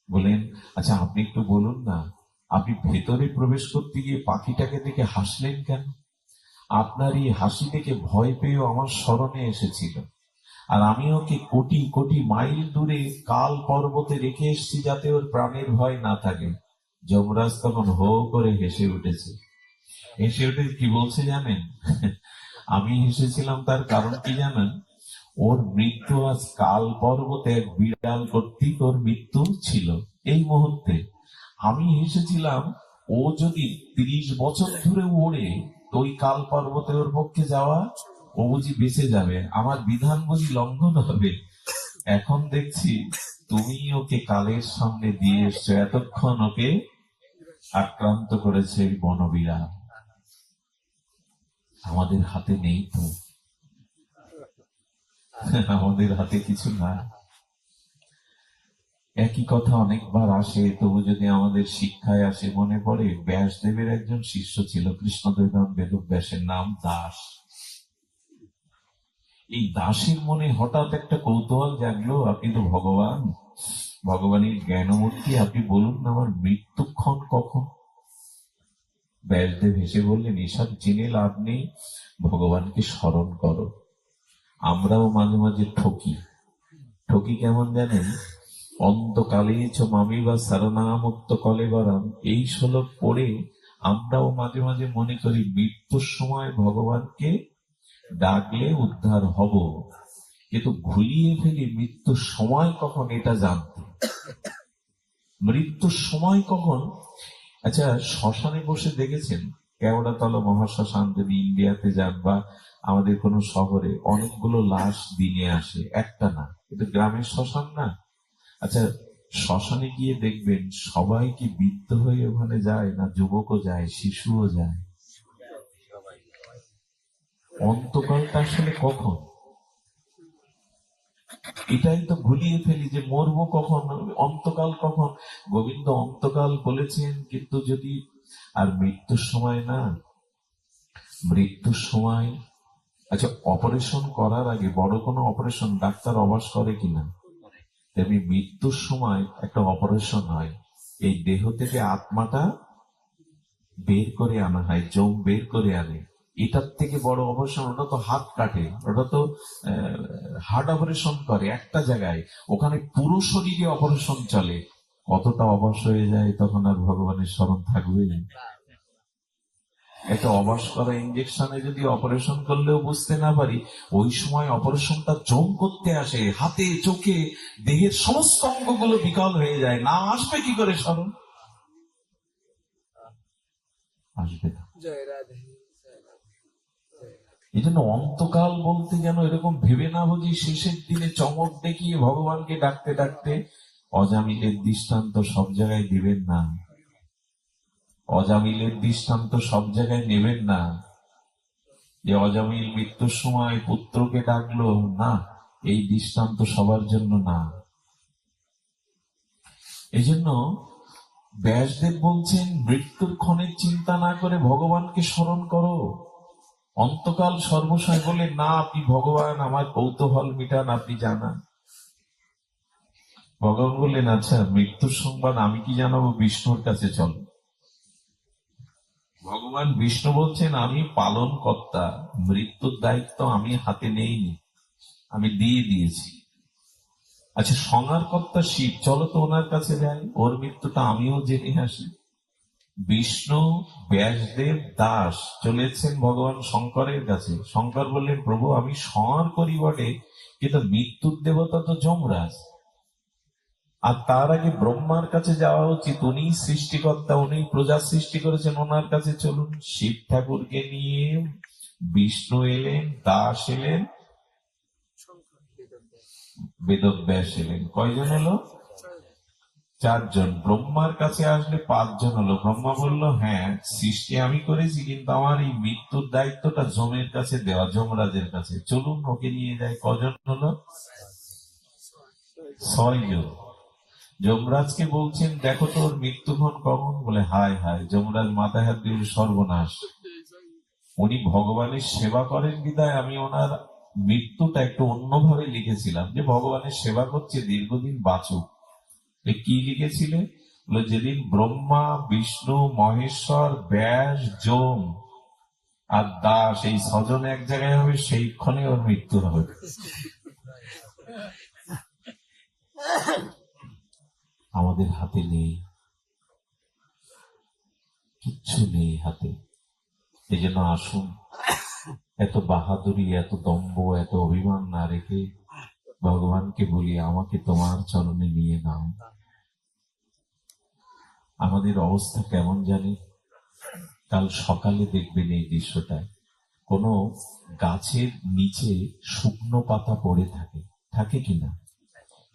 বলেন, আচ্ছা আপনি একটু বলুন না, আপনি ভেতরে প্রবেশ করতে গিয়ে পাখিটাকে দেখে হাসলেন কেন? আপনার এই হাসি দেখে ভয় পেয়েও আমার স্মরণে এসেছিল, আর আমি ওকে কোটি কোটি মাইল দূরে কাল পর্বতে রেখে এসেছি, যাতে ওর প্রাণের ভয় না থাকে। যমরাজ তখন হো করে হেসে উঠেছে। হেসে উঠে কি বলছে জানেন? আমি হেসেছিলাম, তার কারণ কি জানেন? ওর মৃত্যু আজ কাল পর্বতে এক বিড়াল কর্তৃক ওর মৃত্যু ছিল এই মুহূর্তে। আমি হেসেছিলাম, ও যদি 30 বছর ধরে ওড়ে, তো ওই কাল পর্বতে ওর পক্ষে যাওয়া ও বুঝি বেঁচে যাবে, আমার বিধান বুঝি লঙ্ঘন হবে। এখন দেখছি তুমি ওকে কালের সামনে দিয়ে এসছো, এতক্ষণ ওকে আক্রান্ত করেছে বনবিড়াল। আমাদের হাতে নেই তো, আমাদের হাতে কিছু না। একই কথা অনেকবার আসে, তবু যদি আমাদের শিক্ষায় আসে মনে পড়ে, ব্যাসদেবের একজন শিষ্য ছিল কৃষ্ণদেব বেদব্যাসের, নাম দাস। এই দাসের মনে হঠাৎ একটা কৌতূহল জাগলো, আপনি তো ভগবান, ভগবানের জ্ঞানমূর্তি, আপনি বলুন না আমার মৃত্যুক্ষণ কখন। ব্যাসদেব হেসে বললেন, এসব জেনে লাভ নেই, ভগবানকে স্মরণ করো। আমরাও মাঝে মাঝে ঠকি। ঠকি কেমন জানেন? অন্তকালে চ মামি বা সারনামুক্ত কলেবরম, এই শ্লোক পড়ে আমরাও মাঝে মাঝে মনে করি মৃত্যুর সময় ভগবানকে ডাকলে উদ্ধার হব, কিন্তু ভুলিয়ে ফেলি মৃত্যুর সময় কখন এটা জানতে। মৃত্যুর সময় কখন? আচ্ছা, শ্মশানে বসে দেখেছেন? কেওড়াতলা মহাশ্মশান যদি ইন্ডিয়াতে যান বা আমাদের কোন শহরে, অনেকগুলো লাশ দিনে আসে, একটা না, এটা গ্রামের শ্মশান না। আচ্ছা, শ্মশানে গিয়ে দেখবেন সবাই কি বৃদ্ধ হয়ে ওখানে যায় না? যুবকও যায়, শিশুও যায়। অন্তকালটা আসলে কখন? এটাই তো ভুলিয়ে ফেলি যে মরবো কখন, অন্তকাল কখন। গোবিন্দ অন্তকাল বলেছেন, কিন্তু যদি আর মৃত্যুর সময় না, মৃত্যুর সময়। আচ্ছা, অপারেশন করার আগে, বড় কোনো অপারেশন ডাক্তার অবাস করে কিনা, তেমনি মৃত্যুর সময় একটা অপারেশন হয়। এই দেহ থেকে আত্মাটা বের করে আনা হয়, জম বের করে আনে। এটার থেকে বড় অপারেশন, ওটা তো হাত কাটে, ওটা তো হার্ট অপারেশন করে একটা জায়গায়, ওখানে পুরো শরীরে অপারেশন চলে। কতটা অবশ হয়ে যায় তখন, আর ভগবানের স্মরণ থাকবে? একটা অবাস করা ইঞ্জেকশনে যদি অপারেশন করলেও বুঝতে না পারি, ওই সময় অপারেশনটা জম করতে আসে, হাতে চোখে দেহের সমস্ত অঙ্গগুলো বিকল হয়ে যায়, না আসবে কি করে স্মরণ? আসবে না। এই জন্য অন্তকাল বলতে যেন এরকম ভেবে না বুঝি শেষের দিনে চমক দেখিয়ে ভগবানকে ডাকতে ডাকতে। অজামিলের দৃষ্টান্ত সব জায়গায় দিবেন না, অজামিলের দৃষ্টান্ত সব জায়গায় নেবেন না। যে অজামিল মৃত্যুর সময় পুত্রকে ডাকলো না, এই দৃষ্টান্ত সবার জন্য না। এই জন্য ব্যাসদেব বলছেন, মৃত্যুর ক্ষণের চিন্তা না করে ভগবানকে স্মরণ করো। অন্তকাল সর্বশয় বলে না, আপনি ভগবান, আমার কৌতূহল মিটান, আপনি জানান। ভগবান বললেন, আচ্ছা মৃত্যুর সংবাদ আমি কি জানাবো, বিষ্ণুর কাছে চলো। ভগবান বিষ্ণু বলছেন, আমি পালন কর্তা, মৃত্যুর দায়িত্ব আমি হাতে নেইনি, আমি দিয়ে দিয়েছি। আচ্ছা, সংহার কর্তা শিব, চলো তো ওনার কাছে যাই, ওর মৃত্যুটা আমিও জেনে আসি। বিষ্ণু, ব্যাসদেব, দাস চলেছেন ভগবান শঙ্করের কাছে। শঙ্কর বললেন, প্রভু আমি সংহার করি বটে, কিন্তু মৃত্যুর দেবতা তো যমরাজ, আর তার আগে ব্রহ্মার কাছে যাওয়া উচিত, উনি সৃষ্টিকর্তা, উনি প্রজা সৃষ্টি করেছেন, ওনার কাছে চলুন। শিব ঠাকুরকে নিয়ে বিষ্ণু এলেন, দাস এলেন, বেদব্যাস এলেন। কয়জন হলো? চারজন। ব্রহ্মার কাছে আসলে পাঁচজন হলো। ব্রহ্মা বলল, হ্যাঁ সৃষ্টি আমি করেছি, কিন্তু আমার এই মৃত্যুর দায়িত্বটা যমের কাছে দেওয়া, যমরাজের কাছে, চলুন ওকে নিয়ে যাই। কজন হলো? 6 জন। যমরাজকে বলছেন, দেখো তোর মৃত্যুক্ষণ কখন? বলে, হায় হায়। যমরাজ মাথায় হাত দিয়ে, সর্বনাশ, উনি ভগবানের সেবা করেন বিদায় আমি ওনার মৃত্যুটা একটু অন্যভাবে লিখেছিলাম, যে ভগবানের সেবা করছে, দীর্ঘদিন বাঁচুক। কি লিখেছিলেন? যেদিন ব্রহ্মা, বিষ্ণু, মহেশ্বর, ব্যাস, যম আর দাস এই 6 জন এক জায়গায় হবে, সেই ক্ষণে ওর মৃত্যু হবে। আমাদের হাতে নেই, কিচ্ছু নেই হাতে। এই জন্য আসুন, এত বাহাদুরি, এত দম্ভ, এত অভিমান না রেখে ভগবানকে বলি, আমাকে তোমার চরণে নিয়ে নাও। আমাদের অবস্থা কেমন জানি? কাল সকালে দেখবেন এই দৃশ্যটা, কোনো গাছের নিচে শুকনো পাতা পড়ে থাকে, থাকে কিনা?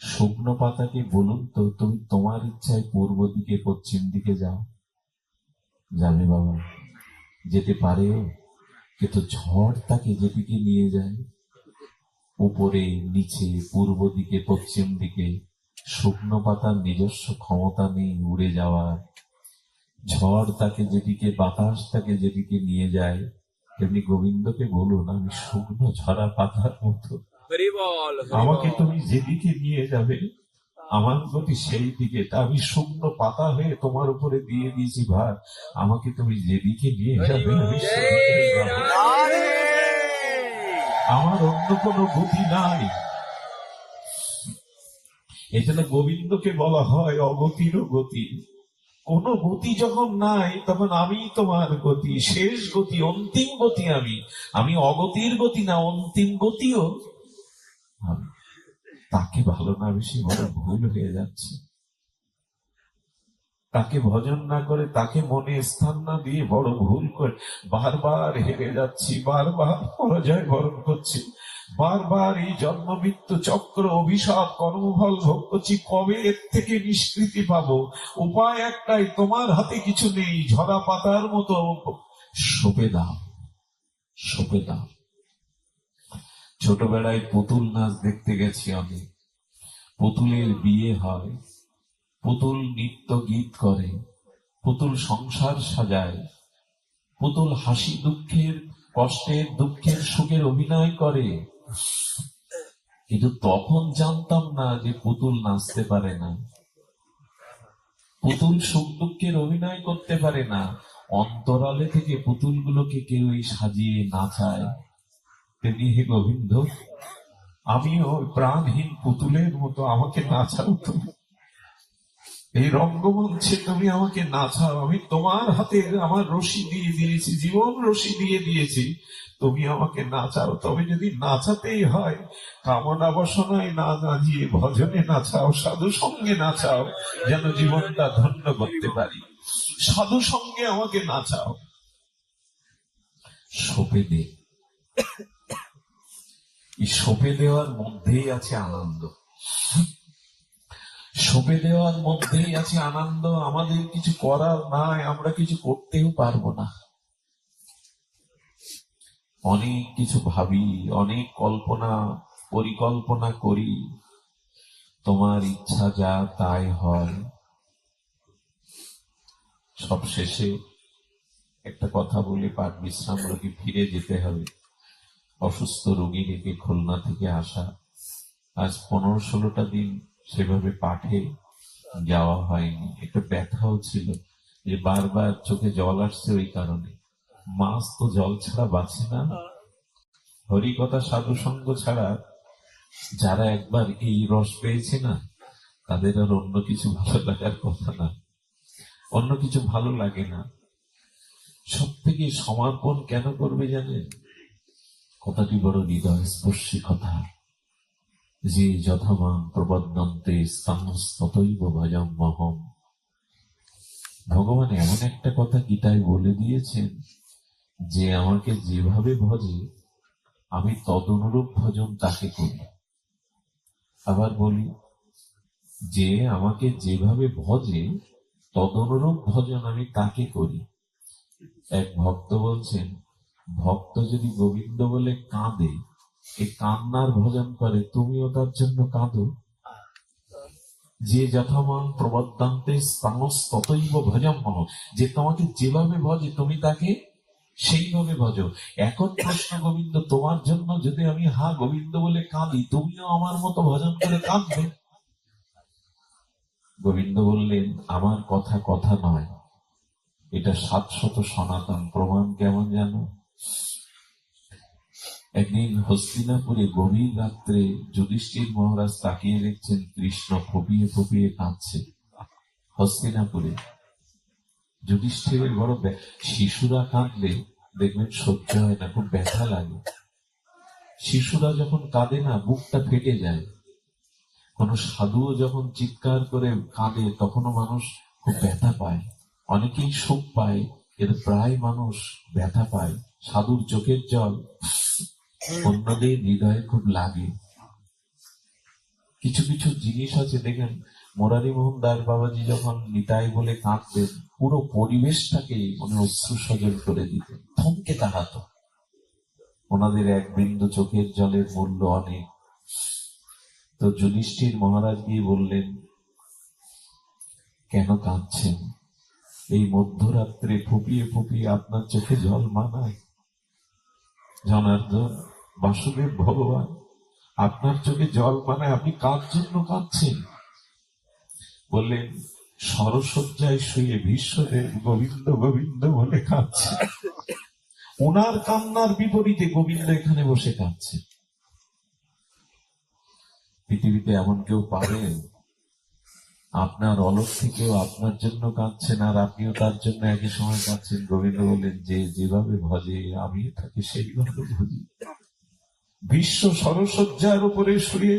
শুকনো পাতাকে বলুন তো, তুমি তোমার ইচ্ছায় পূর্ব দিকে পশ্চিম দিকে যাও, যাবে বাবা? যেতে পারেও, কিন্তু ঝড় তাকে যেদিকে নিয়ে যায়, উপরে নিচে পূর্ব দিকে পশ্চিম দিকে, শুকনো পাতার নিজস্ব ক্ষমতা নেই উড়ে যাওয়ার। ঝড় তাকে যেদিকে, বাতাস তাকে যেদিকে নিয়ে যায়, তেমনি গোবিন্দকে বলুন, আমি শুকনো ঝরা পাতার মতো, আমাকে তুমি যেদিকে নিয়ে যাবে আমার গতি সেই দিকে। তা আমি শুকনো পাতা হয়ে তোমার উপরে দিয়ে দিয়েছি ভার, আমাকে তুমি যেদিকে নিয়ে যাবে আমি সেদিকে যাবো। আমার অন্য কোনো গতি নাই। এজন্য গোবিন্দকে বলা হয় অগতিরও গতি। কোন গতি যখন নাই তখন আমি তোমার গতি, শেষ গতি, অন্তিম গতি। আমি অগতির গতি না, অন্তিম গতিও আমি। তাকে ভালো না বেশি বড় ভুল হয়ে যাচ্ছে। তাকে ভজন না করে, তাকে মনে স্থান না দিয়ে বড় ভুল করে বারবার হেরে যাচ্ছি, বারবার পরাজয় বরণ করছি, বারবার এই জন্ম মৃত্যু চক্র অভিশাপ কর্মফল ভোগ করছি। কবে এর থেকে নিষ্কৃতি পাবো? উপায় একটাই, তোমার হাতে কিছু নেই, ঝরা পাতার মতো সঁপে দাও, সঁপে দাও। ছোটবেলায় পুতুল নাচ দেখতে গেছি আমি। পুতুলের বিয়ে হয়, পুতুল নৃত্য গীত করে, পুতুল সংসার সাজায়, পুতুল হাসি দুঃখের, কষ্টের, দুঃখের, সুখের অভিনয় করে। কিন্তু তখন জানতাম না যে পুতুল নাচতে পারে না, পুতুল সুখ দুঃখের অভিনয় করতে পারে না। অন্তরালে থেকে পুতুলগুলোকে কেউ সাজিয়ে নাচায়। তেমনি হে গোবিন্দ, আমিও প্রাণহীন পুতুলের মতো, আমাকে নাচাও তুমি। এই রঙ্গমঞ্চে তুমি আমাকে নাচাও। আমি তোমার হাতে আমার রশি দিয়ে দিয়েছি, জীবন রশি দিয়ে দিয়েছি, তুমি আমাকে নাচাও। তবে যদি নাচাতেই হয়, কামনা বাসনায় না নাচিয়ে ভজনে নাচাও, সাধু সঙ্গে নাচাও, যেন জীবনটা ধন্য করতে পারি। সাধু সঙ্গে আমাকে নাচাও। সঁপে দে। এই সঁপে দেওয়ার মধ্যেই আছে আনন্দ, সঁপে দেওয়ার মধ্যেই আছে আনন্দ। আমাদের কিছু করার নাই, আমরা কিছু করতেও পারবো না। অনেক কিছু ভাবি, অনেক কল্পনা পরিকল্পনা করি, তোমার ইচ্ছা যা তাই হয়। সব শেষে একটা কথা বলে পাঠ বিশ্রাম রোগী ফিরে যেতে হবে। অসুস্থ রোগী রেখে খুলনা থেকে আসা, আজ 15-16টা দিন সেভাবে পাঠে যাওয়া হয়নি। একটা ব্যথাও ছিল যে বারবার চোখে জল আসছে, ওই কারণে। মাছ তো জল ছাড়া বাঁচে না, হরিকথা সাধু সঙ্গ ছাড়া যারা একবার এই রস পেয়েছে না, তাদের আর অন্য কিছু ভালো লাগার কথা না, অন্য কিছু ভালো লাগে না। সব থেকে সমর্পণ কেন করবে জানেন? কথাটি বড় হৃদয় স্পর্শী কথা, যে যথামাং প্রবদন্তে স্থানস্ততৈব ভজম মহম। ভগবান এমন একটা কথা গীতায় বলে দিয়েছেন যে আমাকে যেভাবে ভজে আমি তদনুরূপ ভজন তাকে করি। আবার বলি, যে আমাকে যেভাবে ভজে তদনুরূপ ভজন আমি তাকে করি। এক ভক্ত বলছেন, ভক্ত যদি গোবিন্দ বলে কাঁদে, এই কান্নার ভজন করে, তুমিও তার জন্য কাঁদো। যে যথামান প্রবদ্ধান্তে স্থানস্ততৈব ভজম মহ, যে তোমাকে যেভাবে ভজে তুমি তাকে সেইভাবে ভজো। এখন প্রশ্ন, গোবিন্দ তোমার জন্য যদি আমি হা গোবিন্দ বলে কাঁদি, তুমিও আমার মতো ভজন করে কাঁদবে? গোবিন্দ বললেন, আমার কথা কথা নয়, এটা শাশ্বত সনাতন প্রমাণ। কেমন জানো? একদিন হস্তিনাপুরে গভীর রাত্রে যুধিষ্ঠির মহারাজ তাকিয়ে দেখছেন কৃষ্ণ ফুপিয়ে ফুপিয়ে কাঁদছে। হস্তিনাপুরে যুধিষ্ঠিরের বড় শিশুরা কাঁদলে দেখবেন সহ্য হয় না, খুব ব্যথা লাগে। শিশুরা যখন কাঁদে না, বুকটা ফেটে যায়। কোন সাধুও যখন চিৎকার করে কাঁদে, তখনও মানুষ খুব ব্যথা পায়। অনেকেই সুখ পায়, কিন্তু প্রায় মানুষ ব্যথা পায়। সাধুর চোখের জল অন্যদের হৃদয়ে খুব লাগে। কিছু কিছু জিনিস আছে দেখেন, মুরারি মোহন দাস বাবাজি যখন নিতাই বলে কাঁদতেন, পুরো পরিবেশটাকে উনি অশ্রু সজল করে দিতেন, থমকে দাঁড়াতো। ওনাদের এক বিন্দু চোখের জলের মূল্য অনেক। তো যুধিষ্ঠির মহারাজ গিয়ে বললেন, কেন কাঁদছেন? এই মধ্যরাত্রে ফুপিয়ে ফুপিয়ে আপনার চোখে জল মানায়? জনার্দন, বাসুদেব ভগবান, আপনার চোখে জল মানায়, আপনি কার জন্য কাঁদছেন? বললেন, সরসজ্জায় শুয়ে বিশ্বদেব গোবিন্দ গোবিন্দ বলে কাঁদছে। ওনার কান্নার বিপরীতে গোবিন্দ এখানে বসে কাঁদছে। পৃথিবীতে এমন কেউ পাবেন? আপনার অলক থেকেও আপনার জন্য কাঁদছেন, আর আপনিও তার জন্য একই সময় কাঁদছেন। গোবিন্দ বললেন, যে যেভাবে ভজে আমি তাকে সেইভাবে ভজি। বিশ্ব সরসজ্জার উপরে শুয়ে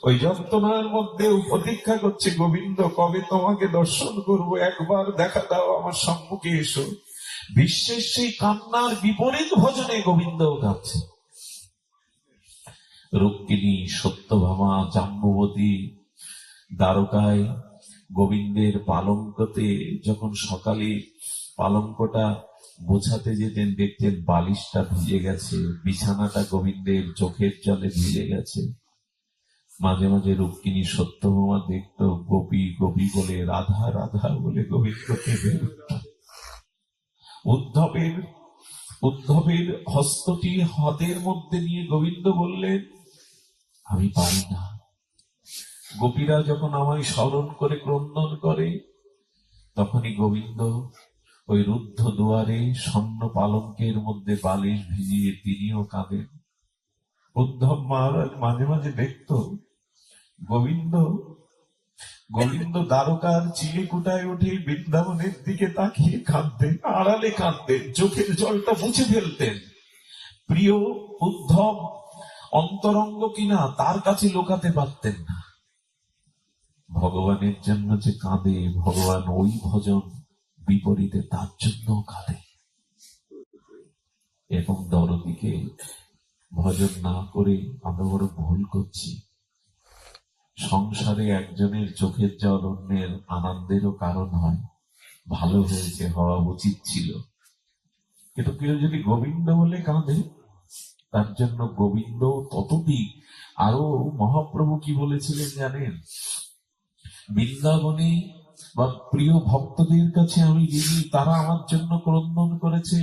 ওই যন্ত্রণার মধ্যেও প্রতীক্ষা করছে, গোবিন্দ কবে তোমাকে দর্শন করব, একবার দেখা দাও, আমার সম্মুখে এসো। বিশ্বের সেই কান্নার বিপরীত ভজনে গোবিন্দও কাঁদছে। রুক্মিণী, সত্যভামা, জাম্বুবতী দ্বারকায় গোবিন্দের পালঙ্কতে যখন সকালে পালঙ্কটা গোছাতে যেতেন, দেখতেন বালিশটা ভিজে গেছে, বিছানাটা গোবিন্দের চোখের জলে ভিজে গেছে। মাঝে মাঝে রুক্মিণী সত্যভামা দেখতো, গোপী গোপী বলে, রাধা রাধা বলে গোবিন্দকে বের উদ্ধবের হস্তটি হাতের মধ্যে নিয়ে গোবিন্দ বললেন, আমি পারি না। গোপীরা যখন আমায় স্মরণ করে ক্রন্দন করে, তখনই গোবিন্দ ওই রুদ্ধ দুয়ারে স্বর্ণ পালঙ্কের মধ্যে বালিশ ভিজিয়ে তিনিও কাঁদেন। উদ্ধব মহারাজ মাঝে মাঝে দেখত গোবিন্দ দ্বারকার চিলেকুটায় উঠে বৃন্দাবনের দিকে তাকিয়ে কাঁদতেন, আড়ালে কাঁদতেন, চোখের জলটা মুছে ফেলতেন। প্রিয় উদ্ধব অন্তরঙ্গ কিনা তার কাছে লুকাতে পারতেন না। ভগবানের জন্য যে কাঁদে, ভগবান ওই ভজন বিপরীতে তার জন্য কাঁদে। এবং দরদিকে ভজন না করে আমরা বড় ভুল করছি। সংসারে একজনের চোখের জল অন্যের আনন্দেরও কারণ হয়। ভালো হয়েছে, হওয়া উচিত ছিল। কিন্তু কেউ যদি গোবিন্দ বলে কাঁদে, তার জন্য গোবিন্দ ততটি। আরো মহাপ্রভু কি বলেছিলেন জানেন? বৃন্দাবনে বা প্রিয় ভক্তদের কাছে আমি যিনি, তারা আমার জন্য ক্রন্দন করেছে,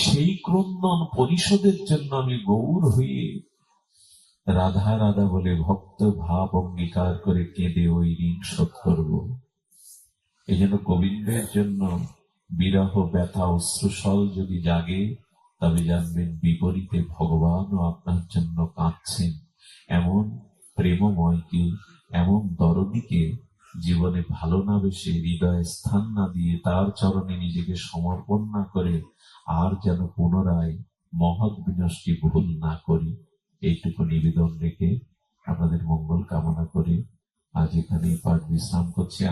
সেই ক্রন্দন পরিশোধের জন্য আমি গৌর হয়ে রাধা রাধা বলে ভক্ত ভাব অঙ্গীকার করে কেঁদে ওই ঋণ শোধ করব। এই জন্য গোবিন্দের জন্য বিরহ ব্যথা অশ্রুসল যদি জাগে, তবে জানবেন বিপরীতে ভগবানও আপনার জন্য কাঁদছেন। এমন প্রেমময়কে, এমন দরদিকে জীবনে ভালো না বেশে, হৃদয়ে স্থান না দিয়ে, তার চরণে নিজেকে সমর্পণ না করে আর যেন পুনরায় মহৎ বিনষ্টি ভুল না করি, এইটুকু নিবেদন রেখে আপনাদের মঙ্গল কামনা করে আজ এখানেই পাঠ বিশ্রাম করছি।